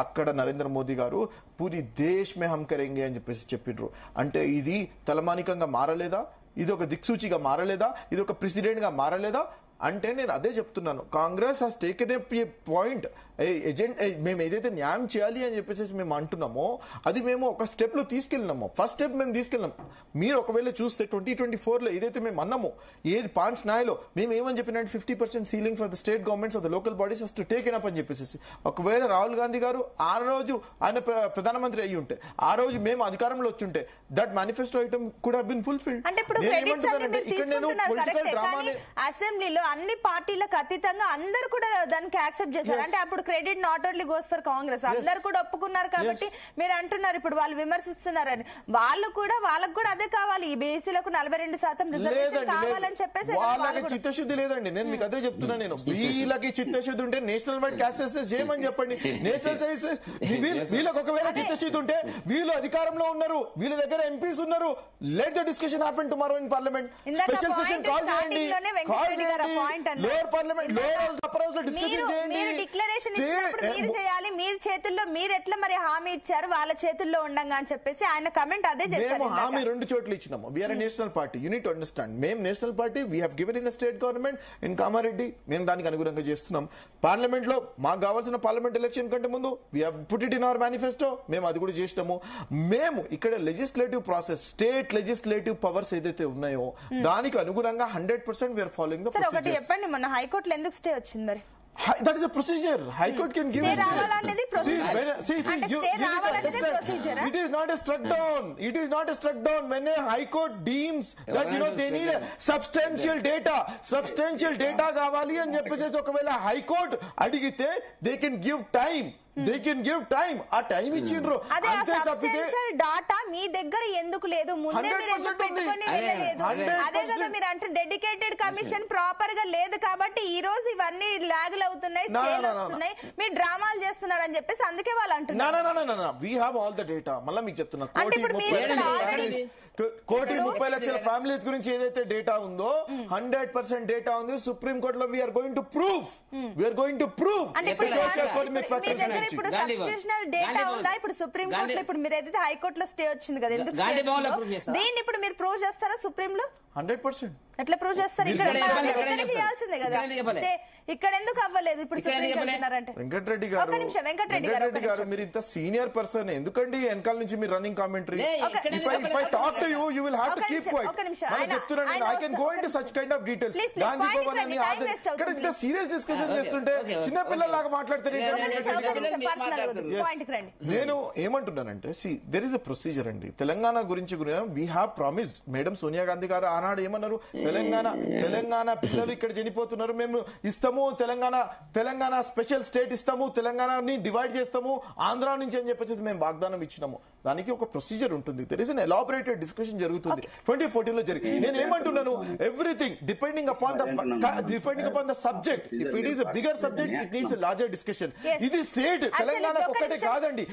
D: అక్కడ నరేంద్ర మోదీ గారు పూరి దేశ్ మే హమ్ కరేంగే అని చెప్పేసి చెప్పిండ్రు. అంటే ఇది తలమానికంగా మారలేదా? ఇది ఒక దిక్సూచిగా మారలేదా? ఇది ఒక ప్రెసిడెంట్ గా మారలేదా? అంటే నేను అదే చెప్తున్నాను, Congress has taken a point, మేము ఏదైతే న్యాయం చేయాలి అని చెప్పేసి మేము అంటున్నామో అది మేము ఒక స్టెప్ లో తీసుకెళ్ళినామో, ఫస్ట్ స్టెప్ మేము తీసుకెళ్ళినాం. మీరు ఒకవేళ చూస్తే 2024లో ఏదైతే మేము అన్నామో, ఏది 5 న్యాయలో మేము ఏమని చెప్పినట్టు 50% ceiling for the state governments of the local bodies has to take in up అని చెప్పేసి. ఒకవేళ రాహుల్ గాంధీ గారు ఆ రోజు ఆయన ప్రధానమంత్రి అయ్యి ఉంటే, ఆ రోజు మేము అధికారంలో వచ్చి ఉంటే, that manifesto item could have been fulfilled.
A: ఇక్కడ నేను పొలిటికల్ డ్రామాని అసెంబ్లీలో అన్ని పార్టీలకు అతీతంగా అందరూ కూడా దానికి యాక్సెప్ట్ చేశారు. అంటే అప్పుడు credit not only goes for Congress, అందరు కూడా ఒప్పుకున్నారు. కాబట్టి మీరు అంటున్నారు ఇప్పుడు వాళ్ళు విమర్శిస్తున్నారని, వాళ్ళకు కూడా అదే కావాలి, ఈ బీసీలకు 42% రిజర్వేషన్ కావాలని చెప్పేసి.
D: వాళ్ళకి చిత్తశుద్ధి లేదండి, నేను మీకు అదే చెప్తున్నా. నేను వీళ్ళకి చిత్తశుద్ధి ఉంటే నేషనల్ వైడ్ క్యాస్ట్ సెన్సస్ చేయమని చెప్పండి. నేషనల్ సెన్సస్ వీళ్ళకి ఒకవేళ చిత్తశుద్ధి ఉంటే, వీళ్ళు అధికారంలో ఉన్నారు, వీళ్ళ దగ్గర ఎంపీస్ ఉన్నారు, let the discussion happen tomorrow in parliament. Special session call చేయండి, lower parliament, lower house, upper house లో డిస్కషన్ చేయండి.
A: డిక్లరేషన్ ఇచ్చినప్పుడు మీరు చేయాలి, మీరు చేతుల్లో మీరు ఎట్లా మరి హామీ ఇచ్చారు వాళ్ళ చేతుల్లో ఉండంగా అని చెప్పేసి ఆయన కమెంట్ అదే చేశారు.
D: మేము హామీ 2 చోట్ల ఇచ్చినాము. We are national party, you need to understand. మేము national party, we have given in the state government in Kamareddy. మేము దానికి అనుగుణంగా చేస్తున్నాం. పార్లమెంట్ లో మాకు కావాల్సిన పార్లమెంట్ ఎలక్షన్ కంటే ముందు we have put it in our manifesto. మేము అది కూడా చేసినాము. మేము ఇక్కడ legislative process, state legislative powers ఏదైతే ఉన్నాయో దానికి అనుగుణంగా 100% వీఆర్ ఫాలోయింగ్ ద
A: ఒకటి
D: ప్రొసీజర్.
A: చెప్పండి, మొన్న హైకోర్టులో ఎందుకు స్టే వచ్చింది మరి?
D: That is a procedure. High Court can give
A: Stay
D: it.
A: రావాలనేది procedure.
D: See,
A: అంటే
D: you
A: stay
D: need to
A: రావాలనేది
D: understand.
A: procedure.
D: It is not a struck down. It is not a struck down. When a High Court deems that they need a substantial data కావాలి అని చెప్పేసి ఒకవేళ High Court అడిగితే they can give time. ఆ time ఇచ్చిండ్రు.
A: అదే substantial data మీ దగ్గర ఎందుకు లేదు? ముందే మీరు ఎందుకు పెట్టుకొని వెళ్ళలేదు? అదే కదా మీరు అంటే డెడికేటెడ్ కమిషన్ ప్రాపర్ గా లేదు కాబట్టి ఈ రోజు ఇవన్నీ లాగులు అవుతున్నాయి, స్కేల్ వస్తున్నాయి, మీరు డ్రామాలు చేస్తున్నారు అని చెప్పేసి అందుకే వాళ్ళు అంటున్నారు.
D: We have all the data. మళ్ళీ మీకు చెప్తున్నా,
A: అంటే ఇప్పుడు మీరు
D: కోటి 30 లక్షల ఫ్యామిలీస్ గురించి ఏదైతే డేటా ఉందో 100% డేటా ఉంది. సుప్రీం కోర్టులో వీఆర్ గోయింగ్ టు ప్రూవ్.
A: ఇప్పుడు సబ్స్టిట్యూషనల్ డేటా ఉందా? ఇప్పుడు సుప్రీం కోర్టులో ఇప్పుడు మీరు ఏదైతే హైకోర్టులో స్టే వచ్చింది కదా, ఎందుకు దీన్ని ఇప్పుడు మీరు ప్రూవ్ చేస్తారా సుప్రీం లో?
D: 100%.
A: ఎట్లా ప్రూవ్ చేస్తారు? ఇక్కడ చేయాల్సిందే కదా. ఇక్కడ ఎందుకు అవ్వలేదు? ఇప్పుడు
D: వెంకటరెడ్డి గారు మీరు ఇంత సీనియర్ పర్సన్, ఎందుకండి వెనకాల నుంచి మీరు running commentary? If I talk to you, you will have to keep quiet. మనం చెప్తున్నాను, I can go into such kind of details. Gandhi Bhavan అని ఇక్కడ ఇంత సీరియస్ డిస్కషన్ చేస్తుంటే చిన్న పిల్లలాగా మాట్లాడుతారు. నేను ఏమంటున్నానంటే, there is a procedure అండి. తెలంగాణ గురించి we have promised. Madam Sonia Gandhi గారు ఆనాడు ఏమన్నారు? తెలంగాణ పిల్లలు ఇక్కడ చనిపోతున్నారు, మేము ఇస్తాము, తెలంగాణ స్పెషల్ స్టేట్ ఇస్తాము, తెలంగాణని డివైడ్ చేస్తాము ఆంధ్ర నుంచి అని చెప్పేసి మేము వాగ్దానం ఇచ్చినాము. దానికి ఒక ప్రొసీజర్ ఉంటుంది. There is an elaborated discussion జరుగుతుంది. 2014 లో జరిగింది. నేను ఏమంటున్నాను, everything depending upon the subject. If it is a bigger subject, it needs a larger discussion. ఇది స్టేట్ తెలంగాణ ఒకటే కాదండి.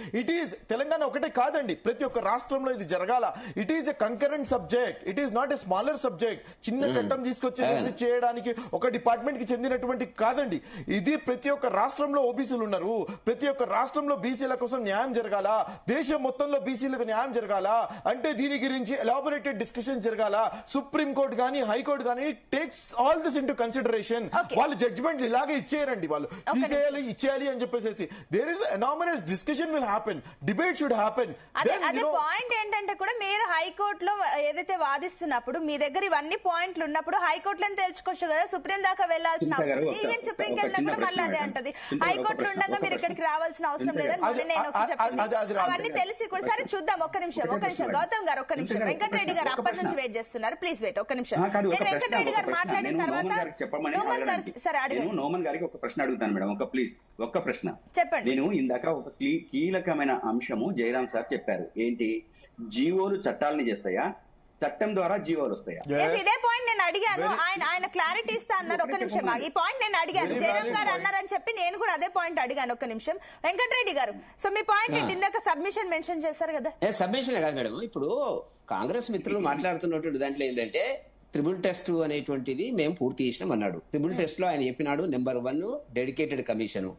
D: తెలంగాణ ఒకటే కాదండి, ప్రతి ఒక్క రాష్ట్రంలో ఇది జరగాల. It is a concurrent subject. It is not a smaller subject. చిన్న చట్టం తీసుకొచ్చేసి చేయడానికి ఒక డిపార్ట్మెంట్ కి చెందినటువంటి కాదండి. ఇది ప్రతి ఒక్క రాష్ట్రంలో ఓబీసీలు ఉన్నారు, ప్రతి ఒక్క రాష్ట్రంలో బీసీల కోసం న్యాయం జరగాల, దేశం మొత్తంలో బీసీలకు న్యాయం జరగాల అంటే దీని గురించి ఎలాబొరేటెడ్ డిస్కషన్ జరగాల. సుప్రీం కోర్టు గానీ హైకోర్టు గానీ takes all this into consideration. వాళ్ళు జడ్జ్మెంట్ ఇలాగే ఇచ్చేయరండి, వాళ్ళు తీసేయాలి ఇచ్చేయాలి అని చెప్పేసి. There is enormous discussion will happen, debate should happen.
A: అదే పాయింట్ ఏంటంటే కూడా మీరు హైకోర్టులో ఏదైతే వాదిస్తున్నప్పుడు మీ దగ్గర ఇవన్నీ పాయింట్లు ఉన్నప్పుడు హైకోర్టులో తెలుసుకోవచ్చు కదా, సుప్రీం దాకా వెళ్లాల్సిన అవసరం. ఈవెన్ సుప్రీంకి వెళ్ళినప్పుడు మళ్ళీ అదే అంటది, హైకోర్టులో ఉండగా మీరు ఇక్కడికి రావాల్సిన అవసరం లేదని నేను చెప్పాను. అవన్నీ తెలిసి కూడా సరే చూద్దాం. ఒక్క నిమిషం గౌతమ్ గారు, ఒక్క నిమిషం. వెంకటరెడ్డి గారు అప్పటి నుంచి వెయిట్ చేస్తున్నారు, ప్లీజ్ వెయిట్ ఒక్క నిమిషం. నేను వెంకటరెడ్డి గారు మాట్లాడిన తర్వాత
E: నోమన్ గారికి ఒక ప్రశ్న అడుగుతాను మేడం. ఒక్క ప్రశ్న
A: చెప్పండి.
E: నేను ఇందాక ఒక కీలకమైన అంశము జయరాం సార్ చెప్పారు. ఏంటి? జీవోలు చట్టాలని చేస్తాయా, చట్టం ద్వారా జీవోలు వస్తాయా?
A: ఇదే పాయింట్ నేను అడిగాను, ఆయన క్లారిటీ ఇస్తా అన్నారు. ఒక్క నిమిషం, ఈ పాయింట్ నేను అడిగాను, జయరాం గారు అన్నారని చెప్పి నేను కూడా అదే పాయింట్ అడిగాను. ఒక్క నిమిషం వెంకటరెడ్డి గారు, సో మీ పాయింట్ ఇందాక సబ్మిషన్ మెన్షన్ చేశారు కదా.
C: సబ్మిషన్ కాదు మేడం, ఇప్పుడు కాంగ్రెస్ మిత్రులు మాట్లాడుతున్నటువంటి దాంట్లో ఏంటంటే ట్రిబుల్ టెస్ట్ అనేటువంటిది మేము పూర్తి చేసినాం అన్నాడు. ట్రిబుల్ టెస్ట్ లో ఆయన చెప్పినాడు, number 1 dedicated commission.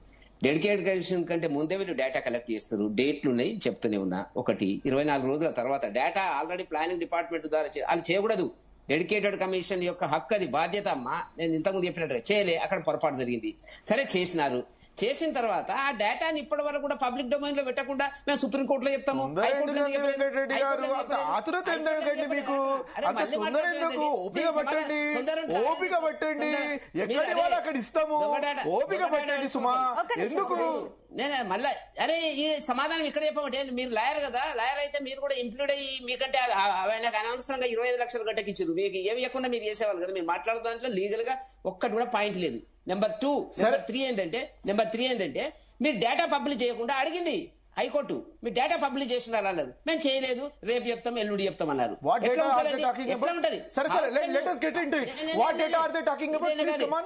C: Dedicated commission కంటే ముందే వీళ్ళు డేటా కలెక్ట్ చేస్తారు, డేట్లు ఉన్నాయి చెప్తూనే ఉన్నా. 24 రోజుల తర్వాత డేటా ఆల్రెడీ ప్లానింగ్ డిపార్ట్మెంట్ ద్వారా వాళ్ళు చేయకూడదు. డెడికేటెడ్ కమిషన్ యొక్క హక్కు, అది బాధ్యత. అమ్మా నేను ఇంతకుముందు చెప్పినట్టుగా చేయలే, అక్కడ పొరపాటు జరిగింది. సరే చేసినారు, చేసిన తర్వాత ఆ డేటాని ఇప్పటి వరకు కూడా పబ్లిక్ డొమైన్ లో పెట్టకుండా మేము సుప్రీంకోర్టులో చెప్తాము.
D: ఓపిక పట్టండి, ఎక్కడి వాళ్ళు అక్కడ ఇస్తాము, ఓపిక పట్టండి సుమా. ఎందుకు
C: నేను మళ్ళీ అరే ఈ సమాధానం ఇక్కడ చెప్పమంటే, మీరు లాయర్ కదా, లాయర్ అయితే మీరు కూడా ఇంక్లూడ్ అయ్యి మీకంటే ఆయనకు అనవసరంగా 25 లక్షలు గట్టకిచ్చారు, మీకు ఏమి ఇవ్వకుండా మీరు చేసేవాళ్ళు కదా. మీరు మాట్లాడుతున్న దాంట్లో లీగల్ గా ఒక్కటి కూడా పాయింట్ లేదు. నెంబర్ 3 ఏంటంటే మీరు డేటా పబ్లిష్ చేయకుండా అడిగింది హైకోర్టు మీ డేటా పబ్లిష్ చేస్తున్నారు అన్నారు. మేము చేయలేదు, రేపు చెప్తాం, ఎల్లుండి చెప్తాం అన్నారు.
D: What data
C: ఎట్లా
D: are they
C: ఉంటదండి?
D: talking
C: ఎట్లా
D: about?
C: ఉంటది?
D: సరే let us get into it. What data are they talking about? Please come on.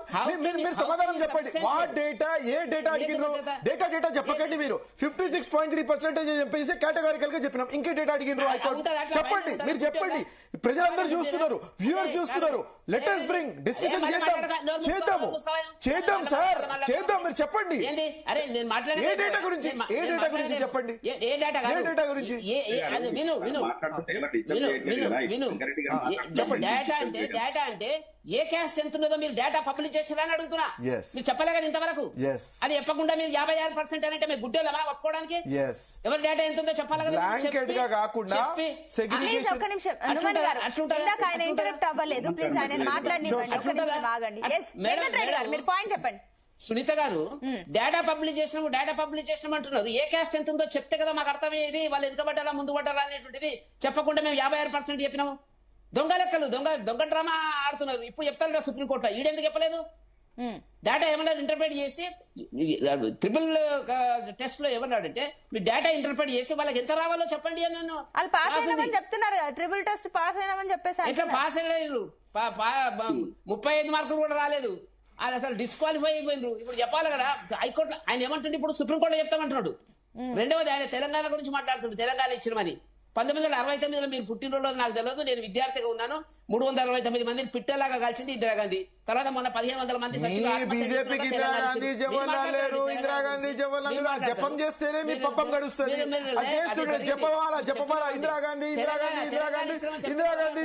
D: మీరు సమాధానం చెప్పండి. వాట్ డేటా, ఏ డేటా అడిగినారు? డేటా చెప్పకండి మీరు. 56.3% చెప్పేసి కేటగారికల్ గా చెప్పినాం. ఇంకే డేటా అడిగినారు హైకోర్టు? చెప్పండి, మీరు చెప్పండి. ప్రజలందరూ చూస్తున్నారు, వ్యూవర్స్ చూస్తున్నారు. లెట్ us bring డిస్కషన్ చేద్దాం సార్, చేద్దాం. మీరు చెప్పండి
C: అరే నేను మాట్లాడే
D: ఏ డేటా గురించి చెప్పండి.
C: ఏ డేటా గురించి డేటా అంటే ఏ క్యాస్ట్ ఎంత ఉన్నదో మీరు డేటా పబ్లిష్ చేస్తారా అని అడుగుతున్నా. మీరు చెప్పలే కదా ఇంతవరకు. అది చెప్పకుండా మీరు 56% అంటే మీరు గుడ్డేలా ఒప్పుకోవడానికి? ఎవరి డేటా ఎంత ఉందో చెప్పాలి కదా. సునీత గారు డేటా పబ్లిష్ చేసినాం అంటున్నారు. ఏ క్యాస్ట్ ఎంత ఉందో చెప్తే కదా మాకు అర్థమయ్యేది. వాళ్ళు ఎందుకు పడ్డారా ముందు పడ్డారా అనేటువంటిది చెప్పకుండా మేము 56% చెప్పినాము. దొంగ లెక్కలు, దొంగ డ్రామా ఆడుతున్నారు. ఇప్పుడు చెప్తారు కదా సుప్రీంకోర్టులో, ఈడెందుకు చెప్పలేదు? డేటా ఏమన్నా ఇంటర్ప్రిట్ చేసి ట్రిపుల్ టెస్ట్ లో ఏమన్నాడంటే మీ డేటా ఇంటర్ప్రిట్ చేసి వాళ్ళకి ఎంత రావాలో చెప్పండి అని నన్ను
A: చెప్తున్నారు. ట్రిపుల్ టెస్ట్ పాస్ అయినామని చెప్పేసి
C: ఎట్లా పాస్ అయ్యారు? 35 మార్కులు కూడా రాలేదు. అది అసలు డిస్క్వాలిఫై అయిపోయినారు. ఇప్పుడు చెప్పాలి కదా హైకోర్టులో. ఆయన ఏమంటుండే ఇప్పుడు సుప్రీంకోర్టులో చెప్తామంటున్నాడు. రెండవది ఆయన తెలంగాణ గురించి మాట్లాడుతుంది. తెలంగాణ ఇచ్చినమని 1969లో మీరు పుట్టినరోజు నాకు తెలియదు, నేను విద్యార్థిగా ఉన్నాను. 369 మందిని పిట్టలాగా కాల్చింది ఇందిరాగాంధీ. తర్వాత మొన్న 1500 మంది
D: బీజేపీకి ఇందిరాగాంధీ జవహర్లాల్ నెహ్రూ, ఇందిరాగాంధీ జవహర్లాల్ జపం చేస్తేనే మీ పప్పం గడుస్తుంది. చెప్పాలా ఇందిరాగాంధీ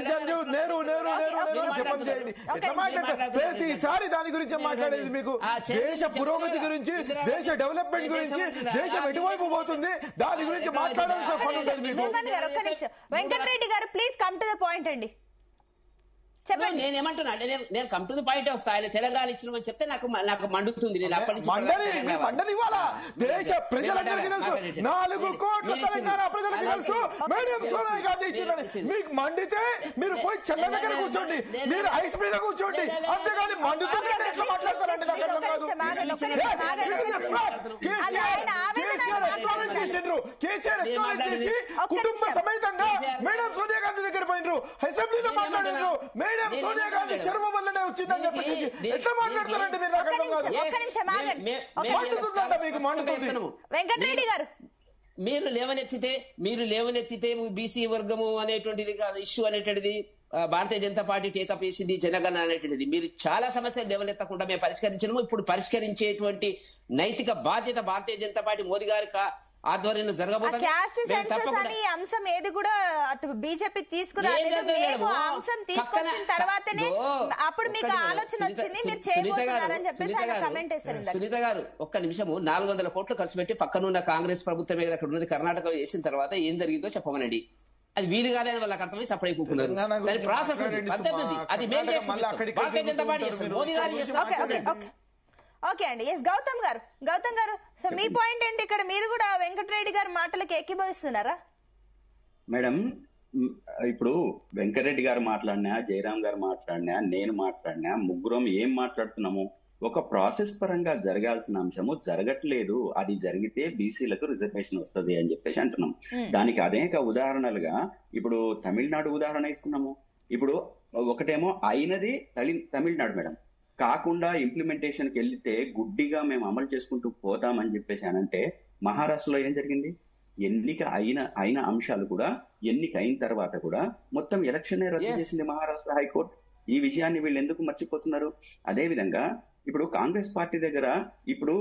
D: జంజు నెహ్రూ జపం చేయండి. ఎట్లా మాట్లాడతారు? ప్రతిసారి దాని గురించి మాట్లాడేది మీకు. దేశ పురోగతి గురించి, దేశ డెవలప్మెంట్ గురించి, దేశం ఎటువైపు పోతుంది దాని గురించి మాట్లాడాల్సిన పని ఉంటుంది మీకు.
A: వెంకటరెడ్డి గారు please come to the point అండి.
C: నేనేమంటున్నా అంటే నేను కమ్ టు ది పాయింట్ వస్తా. ఆయన తెలంగాణ ఇచ్చినమని చెప్తే నాకు మండుతుంది. నేను అప్పటి నుంచి
D: దేశ ప్రజలందరికీ తెలుసు, 4 కోట్ల తెలంగాణ ప్రజలకు తెలుసు మేడం సోనియా గాంధీ ఇచ్చిందని. మీకు మండితే మీరు పోయి చెల్ల దగ్గర కూర్చోండి, మీరు ఐస్ మీద కూర్చోండి. అంతేగాని మండుతుంది ఎట్లా మాట్లాడతారంటే నాకు అర్థం కాదు. కేసీఆర్ చేసి కుటుంబ సమేతంగా మేడం సోనియా గాంధీ దగ్గర పోయినరు, అసెంబ్లీలో మాట్లాడారు. మేడం సోనియా గాంధీ చర్మ వల్లనే వచ్చిందని చెప్పేసి ఎట్లా మాట్లాడతారండి మీరు? నాకు అర్థం కాదు. మీకు మండుతుంది.
A: వెంకటరెడ్డి గారు
C: మీరు లేవనెత్తితే బీసీ వర్గము అనేటువంటిది ఇష్యూ అనేటువంటిది భారతీయ జనతా పార్టీ టేకప్ చేసింది, జనగణన అనేటువంటిది. మీరు చాలా సమస్యలు లేవనెత్తకుండా మేము పరిష్కరించడము. ఇప్పుడు పరిష్కరించేటువంటి నైతిక బాధ్యత భారతీయ జనతా పార్టీ మోదీ గారి ఆధ్వర్యంలో జరగబోతుంది.
A: అంశం ఏది కూడా అటు బీజేపీ తీసుకురాలేదు. అంశం తీసుకొచ్చిన తర్వాతనే అప్పుడు మీకు ఆలోచన వచ్చింది మీరు చేయబోతున్నారని చెప్పేసి ఆయన కమెంట్ చేశారు.
C: సునీత గారు ఒక్క నిమిషము 400 కోట్లు ఖర్చు పెట్టి పక్కనున్న కాంగ్రెస్ ప్రభుత్వమే అక్కడ ఉన్నది కర్ణాటక చేసిన తర్వాత ఏం జరిగిందో చెప్పమనండి. అది వీలు కాదని వాళ్ళకి అర్థమై సపరేట్ కూకున్నారు. దాని ప్రాసెస్ పద్ధతి ఉంది. అది మేము చేస్తాం, భారతీయ జనతా పార్టీ చేస్తాం, మోదీ గారు చేస్తాం.
A: ఓకే అండి. ఎస్ గౌతమ్ గారు సో మీ పాయింట్ ఏంటి ఇక్కడ? మీరు కూడా వెంకటరెడ్డి గారి మాటలకు ఏకీభవిస్తున్నారా?
E: మేడం ఇప్పుడు వెంకటరెడ్డి గారు మాట్లాడినా, జయరాం గారు మాట్లాడినా, నేను మాట్లాడినా, ముగ్గురం ఏం మాట్లాడుతున్నాము? ఒక ప్రాసెస్ పరంగా జరగాల్సిన అంశము జరగట్లేదు. అది జరిగితే బీసీలకు రిజర్వేషన్ వస్తుంది అని చెప్పేసి అంటున్నాం. దానికి అనేక ఉదాహరణలుగా ఇప్పుడు తమిళనాడు ఉదాహరణ ఇస్తున్నాము. ఇప్పుడు ఒకటేమో అయినది తమిళనాడు మేడం, కాకుండా ఇంప్లిమెంటేషన్ కి వెళ్తే గుడ్డిగా మేము అమలు చేసుకుంటూ పోతామని చెప్పేసి అనంటే మహారాష్ట్రలో ఏం జరిగింది? ఎన్నిక అయిన అంశాలు కూడా ఎన్నిక అయిన తర్వాత కూడా మొత్తం ఎలక్షన్ రద్దు చేసింది మహారాష్ట్ర హైకోర్టు. ఈ విషయాన్ని వీళ్ళు ఎందుకు మర్చిపోతున్నారు? అదే విధంగా ఇప్పుడు కాంగ్రెస్ పార్టీ దగ్గర ఇప్పుడు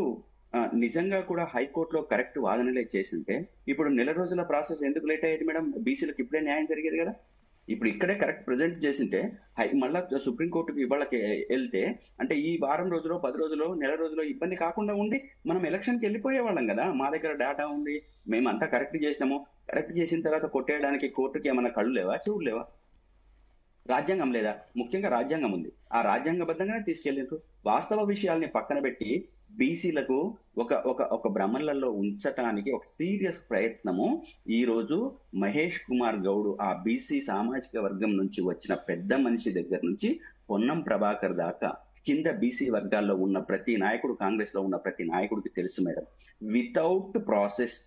E: నిజంగా కూడా హైకోర్టులో కరెక్ట్ వాదనలే చేసింటే ఇప్పుడు నెల రోజుల ప్రాసెస్ ఎందుకు లేట్ అయ్యేది మేడం? బీసీలకు ఇప్పుడే న్యాయం జరిగేది కదా. ఇప్పుడు ఇక్కడే కరెక్ట్ ప్రజెంట్ చేసింటే మళ్ళా సుప్రీంకోర్టుకి ఇవాళకి వెళ్తే అంటే ఈ వారం రోజులో 10 రోజులో నెల రోజులో ఇబ్బంది కాకుండా ఉండి మనం ఎలక్షన్కి వెళ్ళిపోయే వాళ్ళం కదా. మా దగ్గర డేటా ఉంది, మేమంతా కరెక్ట్ చేసినాము. కరెక్ట్ చేసిన తర్వాత కొట్టేయడానికి కోర్టుకి ఏమైనా కళ్ళు లేవా, చెవులు లేవా? రాజ్యాంగం లేదా? ముఖ్యంగా రాజ్యాంగం ఉంది. ఆ రాజ్యాంగబద్ధంగానే తీసుకెళ్ళిండ్రు. వాస్తవ విషయాల్ని పక్కన పెట్టి బీసీలకు ఒక భ్రమలలో ఉంచటానికి ఒక సీరియస్ ప్రయత్నము ఈ రోజు మహేష్ కుమార్ గౌడ్ ఆ బీసీ సామాజిక వర్గం నుంచి వచ్చిన పెద్ద మనిషి దగ్గర నుంచి పొన్నం ప్రభాకర్ దాకా కింద బీసీ వర్గాల్లో ఉన్న ప్రతి నాయకుడు, కాంగ్రెస్ లో ఉన్న ప్రతి నాయకుడికి తెలుసు మేడం. వితౌట్ ప్రాసెస్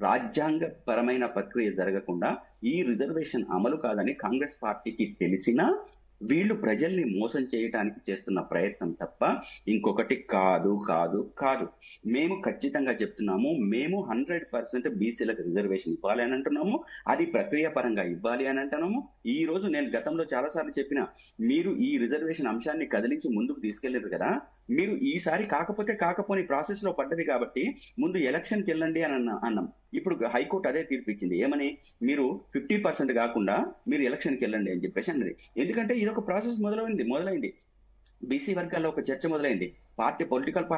E: రాజ్యాంగపరమైన ప్రక్రియ జరగకుండా ఈ రిజర్వేషన్ అమలు కాదని కాంగ్రెస్ పార్టీకి తెలిసినా వీళ్ళు ప్రజల్ని మోసం చేయడానికి చేస్తున్న ప్రయత్నం తప్ప ఇంకొకటి కాదు కాదు కాదు. మేము ఖచ్చితంగా చెప్తున్నాము, మేము 100% బీసీలకు రిజర్వేషన్ ఇవ్వాలి అని అంటున్నాము. అది ప్రక్రియ పరంగా ఇవ్వాలి అని అంటున్నాము. ఈ రోజు నేను గతంలో చాలాసార్లు చెప్పిన, మీరు ఈ రిజర్వేషన్ అంశాన్ని కదిలించి ముందుకు తీసుకెళ్లేరు కదా, మీరు ఈసారి కాకపోని ప్రాసెస్ లో పడ్డది కాబట్టి ముందు ఎలక్షన్కి వెళ్ళండి అని అన్నాం. ఇప్పుడు హైకోర్టు అదే తీర్పు ఇచ్చింది. ఏమని? మీరు 50% కాకుండా మీరు ఎలక్షన్కి వెళ్ళండి అని చెప్పేసి అన్నది. ఎందుకంటే ఇది ఒక ప్రాసెస్ మొదలైంది. బీసీ వర్గాల్లో ఒక చర్చ మొదలైంది, పొలిటికల్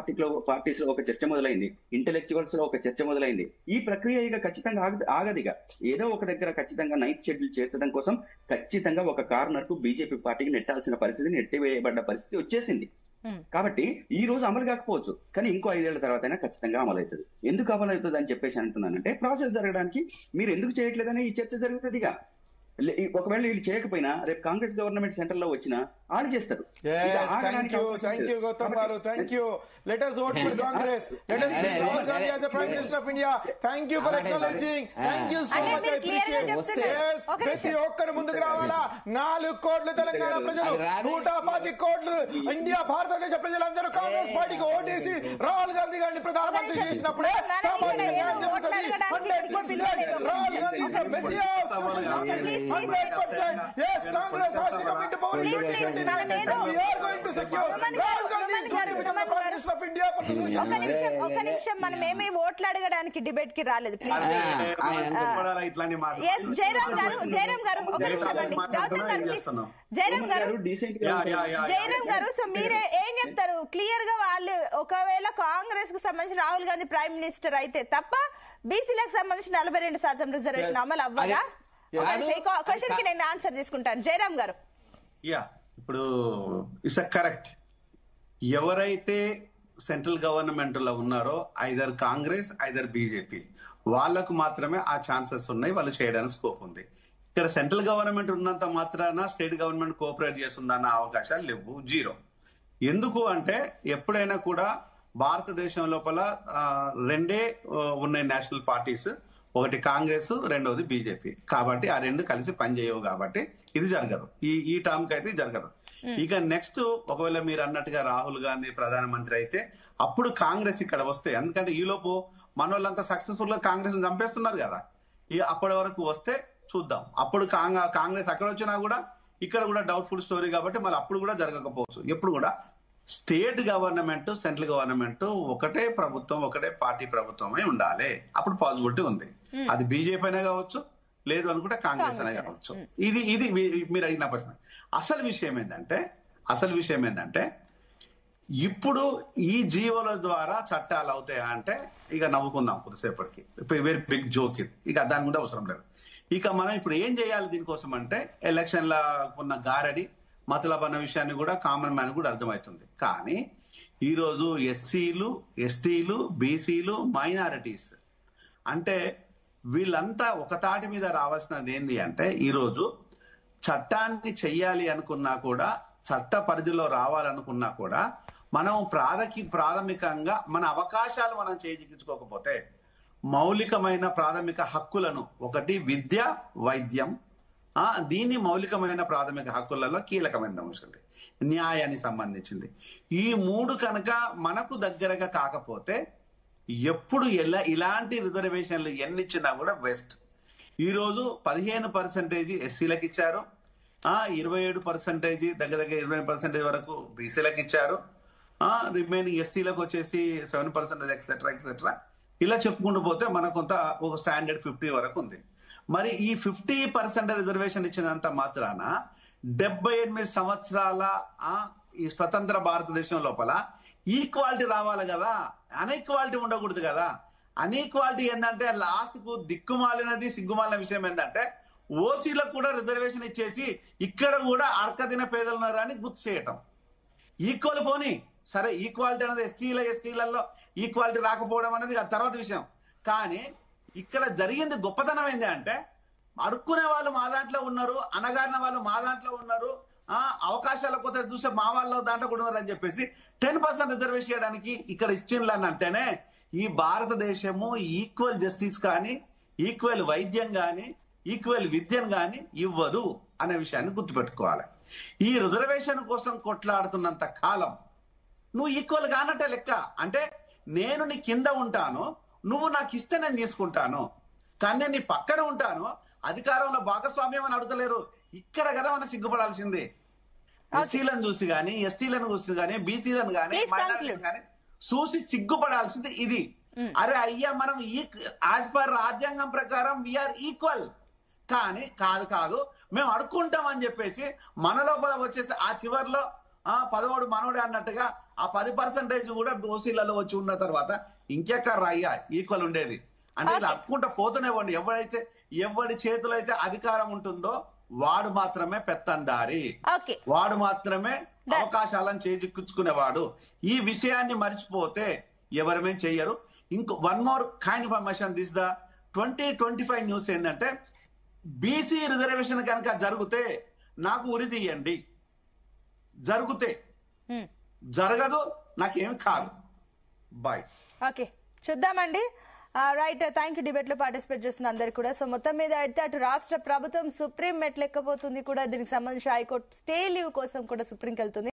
E: పార్టీస్ లో ఒక చర్చ మొదలైంది, ఇంటెలెక్చువల్స్ లో ఒక చర్చ మొదలైంది. ఈ ప్రక్రియ ఇక ఖచ్చితంగా ఆగదిగా ఏదో ఒక దగ్గర ఖచ్చితంగా 9th షెడ్యూల్ చేర్చడం కోసం ఖచ్చితంగా ఒక కార్నర్ కు బీజేపీ పార్టీకి నెట్టాల్సిన పరిస్థితి, నెట్టివేయబడ్డ పరిస్థితి వచ్చేసింది. కాబట్టి ఈ రోజు అమలు కాకపోవచ్చు, కానీ ఇంకో 5 ఏళ్ల తర్వాత అయినా ఖచ్చితంగా అమలవుతుంది. ఎందుకు అమలవుతుంది అని చెప్పేసి అంటున్నానంటే, ప్రాసెస్ జరగడానికి మీరు ఎందుకు చేయట్లేదని ఈ చర్చ జరుగుతుందిగా. ఒకవేళ వీళ్ళు చేయకపోయినా రేపు కాంగ్రెస్ గవర్నమెంట్ సెంటర్ లో వచ్చినా వాళ్ళు చేస్తారు.
D: Thank you, Gautam garu. Thank you. Let us vote for Congress. Let us vote Rahul Gandhi as the Prime Minister of India. Thank you for acknowledging. Thank you so much. I appreciate it. Yes, ప్రతి ఒక్కరు ముందుకు రావాలా. 4 కోట్ల తెలంగాణ ప్రజలు, 125 కోట్లు India భారతదేశ ప్రజలందరూ కాంగ్రెస్ పార్టీకి ఓటేసి రాహుల్ గాంధీ గారిని ప్రధానమంత్రి చేసినప్పుడే సామాజిక న్యాయం జరుగుతుంది. 100% Rahul Gandhi is the messiah. 100%. Yes, Congress has to come into power in 2017. We are going to secure. Rahul Gandhi is going to become the Prime Minister of India for the future.
A: ఒక నిమిషం మనం ఏమీ ఓట్లు అడగడానికి డిబేట్ కి రాలేదు. జయరామ్ గారు ఒక నిమిషం అండి. జయరామ్ గారు సో మీరు ఏం చెప్తారు? క్లియర్ గా వాళ్ళు ఒకవేళ కాంగ్రెస్ కు సంబంధించి రాహుల్ గాంధీ ప్రైమ్ మినిస్టర్ అయితే తప్ప బీసీలకు సంబంధించి 42% రిజర్వేషన్ అమలు అవ్వదా? క్వశ్చన్ కి నేను ఆన్సర్ తీసుకుంటాను. జయరామ్ గారు.
F: ఇప్పుడు ఇట్స్ కరెక్ట్. ఎవరైతే సెంట్రల్ గవర్నమెంట్ లో ఉన్నారో ఐదర్ కాంగ్రెస్ ఐదర్ బీజేపీ, వాళ్లకు మాత్రమే ఆ ఛాన్సెస్ ఉన్నాయి, వాళ్ళు చేయడానికి స్కోప్ ఉంది. ఇక్కడ సెంట్రల్ గవర్నమెంట్ ఉన్నంత మాత్రాన స్టేట్ గవర్నమెంట్ కోఆపరేట్ చేస్తుందన్న అవకాశాలు లేవు, 0. ఎందుకు అంటే ఎప్పుడైనా కూడా భారతదేశం లోపల 2 ఉన్నాయి నేషనల్ పార్టీస్, ఒకటి కాంగ్రెస్, రెండవది బీజేపీ. కాబట్టి ఆ 2 కలిసి పనిచేయవు, కాబట్టి ఇది జరగదు. ఈ టర్మ్ కి అయితే జరగదు. ఇక నెక్స్ట్ ఒకవేళ మీరు అన్నట్టుగా రాహుల్ గాంధీ ప్రధానమంత్రి అయితే అప్పుడు కాంగ్రెస్ ఇక్కడ వస్తే, ఎందుకంటే ఈలోపు మన వాళ్ళంతా సక్సెస్ఫుల్ గా కాంగ్రెస్ చంపేస్తున్నారు కదా, అప్పటి వరకు వస్తే చూద్దాం. అప్పుడు కాంగ్రెస్ అక్కడ వచ్చినా కూడా ఇక్కడ కూడా డౌట్ఫుల్ స్టోరీ కాబట్టి మళ్ళీ అప్పుడు కూడా జరగకపోవచ్చు. ఎప్పుడు కూడా స్టేట్ గవర్నమెంట్ సెంట్రల్ గవర్నమెంట్ ఒకటే ప్రభుత్వం, ఒకటే పార్టీ ప్రభుత్వమే ఉండాలి. అప్పుడు పాసిబిలిటీ ఉంది. అది బీజేపీ అయినా కావచ్చు, లేదు అనుకుంటే కాంగ్రెస్ అయినా కావచ్చు. ఇది మీరు అడిగిన ప్రశ్న. అసలు విషయం ఏంటంటే ఇప్పుడు ఈ జీవోల ద్వారా చట్టాలు అవుతాయా అంటే ఇక నవ్వుకుందాం కొద్దిసేపటికి. వెరీ బిగ్ జోక్ ఇది. ఇక దాని కూడా అవసరం లేదు. ఇక మనం ఇప్పుడు ఏం చేయాలి దీనికోసం అంటే, ఎలక్షన్ల ఉన్న గారడి మతలబ్ అన్న విషయాన్ని కూడా కామన్ మ్యాన్ కూడా అర్థమవుతుంది. కానీ ఈరోజు ఎస్సీలు, ఎస్టీలు, బీసీలు, మైనారిటీస్ అంటే వీళ్ళంతా ఒక తాటి మీద రావాల్సినది ఏంటి అంటే, ఈరోజు చట్టాన్ని చెయ్యాలి అనుకున్నా కూడా, చట్ట పరిధిలో రావాలనుకున్నా కూడా మనం ప్రాథమికంగా మన అవకాశాలు మనం చేజిక్కించుకోకపోతే, మౌలికమైన ప్రాథమిక హక్కులను, ఒకటి విద్య, వైద్యం, దీన్ని మౌలికమైన ప్రాథమిక హక్కులలో కీలకమైన అంశం, న్యాయానికి సంబంధించింది. ఈ 3 కనుక మనకు దగ్గరగా కాకపోతే ఎప్పుడు ఇలాంటి రిజర్వేషన్లు ఎన్నిచ్చినా కూడా వేస్ట్. ఈరోజు 15% ఎస్సీలకు ఇచ్చారు, 27% దగ్గర 20% వరకు బీసీలకు ఇచ్చారు, రిమైనింగ్ ఎస్టీలకు వచ్చేసి 7% ఎక్సెట్రా. ఇలా చెప్పుకుంటూ పోతే మనకు కొంత ఒక స్టాండర్డ్ 50 వరకు ఉంది. మరి ఈ 50% రిజర్వేషన్ ఇచ్చినంత మాత్రాన 78 సంవత్సరాల ఈ స్వతంత్ర భారతదేశం లోపల ఈక్వాలిటీ రావాలి కదా, అన్ఈక్వాలిటీ ఉండకూడదు కదా. అన్ఈక్వాలిటీ ఏంటంటే లాస్ట్ కు దిక్కుమాలినది సిగ్గుమాలిన విషయం ఏంటంటే, ఓసీలకు కూడా రిజర్వేషన్ ఇచ్చేసి ఇక్కడ కూడా అడకదిన పేదలు ఉన్నారని గుర్తు చేయటం. ఈక్వల్ పోనీ సరే, ఈక్వాలిటీ అనేది ఎస్సీలలో ఈక్వాలిటీ రాకపోవడం అనేది తర్వాత విషయం. కానీ ఇక్కడ జరిగింది గొప్పతనం ఏంటి అంటే, అడుక్కునే వాళ్ళు మా దాంట్లో ఉన్నారు, అనగారిన వాళ్ళు మా దాంట్లో ఉన్నారు, అవకాశాల కొత్త చూస్తే మా వాళ్ళు దాంట్లో కూడా ఉన్నారు అని చెప్పేసి 10% రిజర్వేషన్ చేయడానికి ఇక్కడ ఇచ్చిండ్లని అంటేనే
G: ఈ భారతదేశము ఈక్వల్ జస్టిస్ కానీ, ఈక్వల్ వైద్యం కానీ, ఈక్వల్ విద్యను కానీ ఇవ్వదు అనే విషయాన్ని గుర్తుపెట్టుకోవాలి. ఈ రిజర్వేషన్ కోసం కొట్లాడుతున్నంత కాలం నువ్వు ఈక్వల్ కానట్టే లెక్క. అంటే నేను నీ కింద ఉంటాను, నువ్వు నాకు ఇస్తే నేను తీసుకుంటాను, కానీ నేను నీ పక్కన ఉంటాను, అధికారంలో భాగస్వామ్యం అని అడుగుతలేరు. ఇక్కడ కదా మనం సిగ్గుపడాల్సింది. ఎస్సీలను చూసి కానీ, ఎస్టీలను చూసి కానీ, బీసీలను కానీ, మైనారిటీలను కానీ చూసి సిగ్గుపడాల్సింది ఇది. అరే అయ్యా, మనం యాజ్ పర్ రాజ్యాంగం ప్రకారం వీఆర్ ఈక్వల్, కానీ కాదు మేము అడుక్కుంటాం అని చెప్పేసి మన లోపల వచ్చేసి ఆ చివరిలో 11 మనోడే అన్నట్టుగా ఆ 10% కూడా ఓసీలలో వచ్చి ఉన్న తర్వాత ఇంకెక్కడ అయ్యా ఈక్వల్ ఉండేది. అంటే ఇలా అడుక్కుంటా పోతూనే ఉండి ఎవడి చేతిలో అయితే అధికారం ఉంటుందో వాడు మాత్రమే పెత్తందారి, వాడు మాత్రమే అవకాశాలను చేజిక్కించుకునేవాడు. ఈ విషయాన్ని మర్చిపోతే ఎవరమే చెయ్యరు. ఇంకో one more kind information, this the 2025 news ఏంటంటే, బీసీ రిజర్వేషన్ కనుక జరిగితే నాకు ఉరి తీయండి, జరిగితే జరగదు నాకేమి కాదు. బాయ్.
A: ఓకే, చూద్దామండి. Right, thank you. డిబేట్ లో పార్టిసిపేట్ చేసిన అందరికి కూడా. సో మొత్తం మీద అయితే అటు రాష్ట్ర ప్రభుత్వం సుప్రీం మెట్లెక్కబోతుంది కూడా. దీనికి సంబంధించి హైకోర్టు స్టే లీవ్ కోసం కూడా సుప్రీంకి వెళ్తుంది.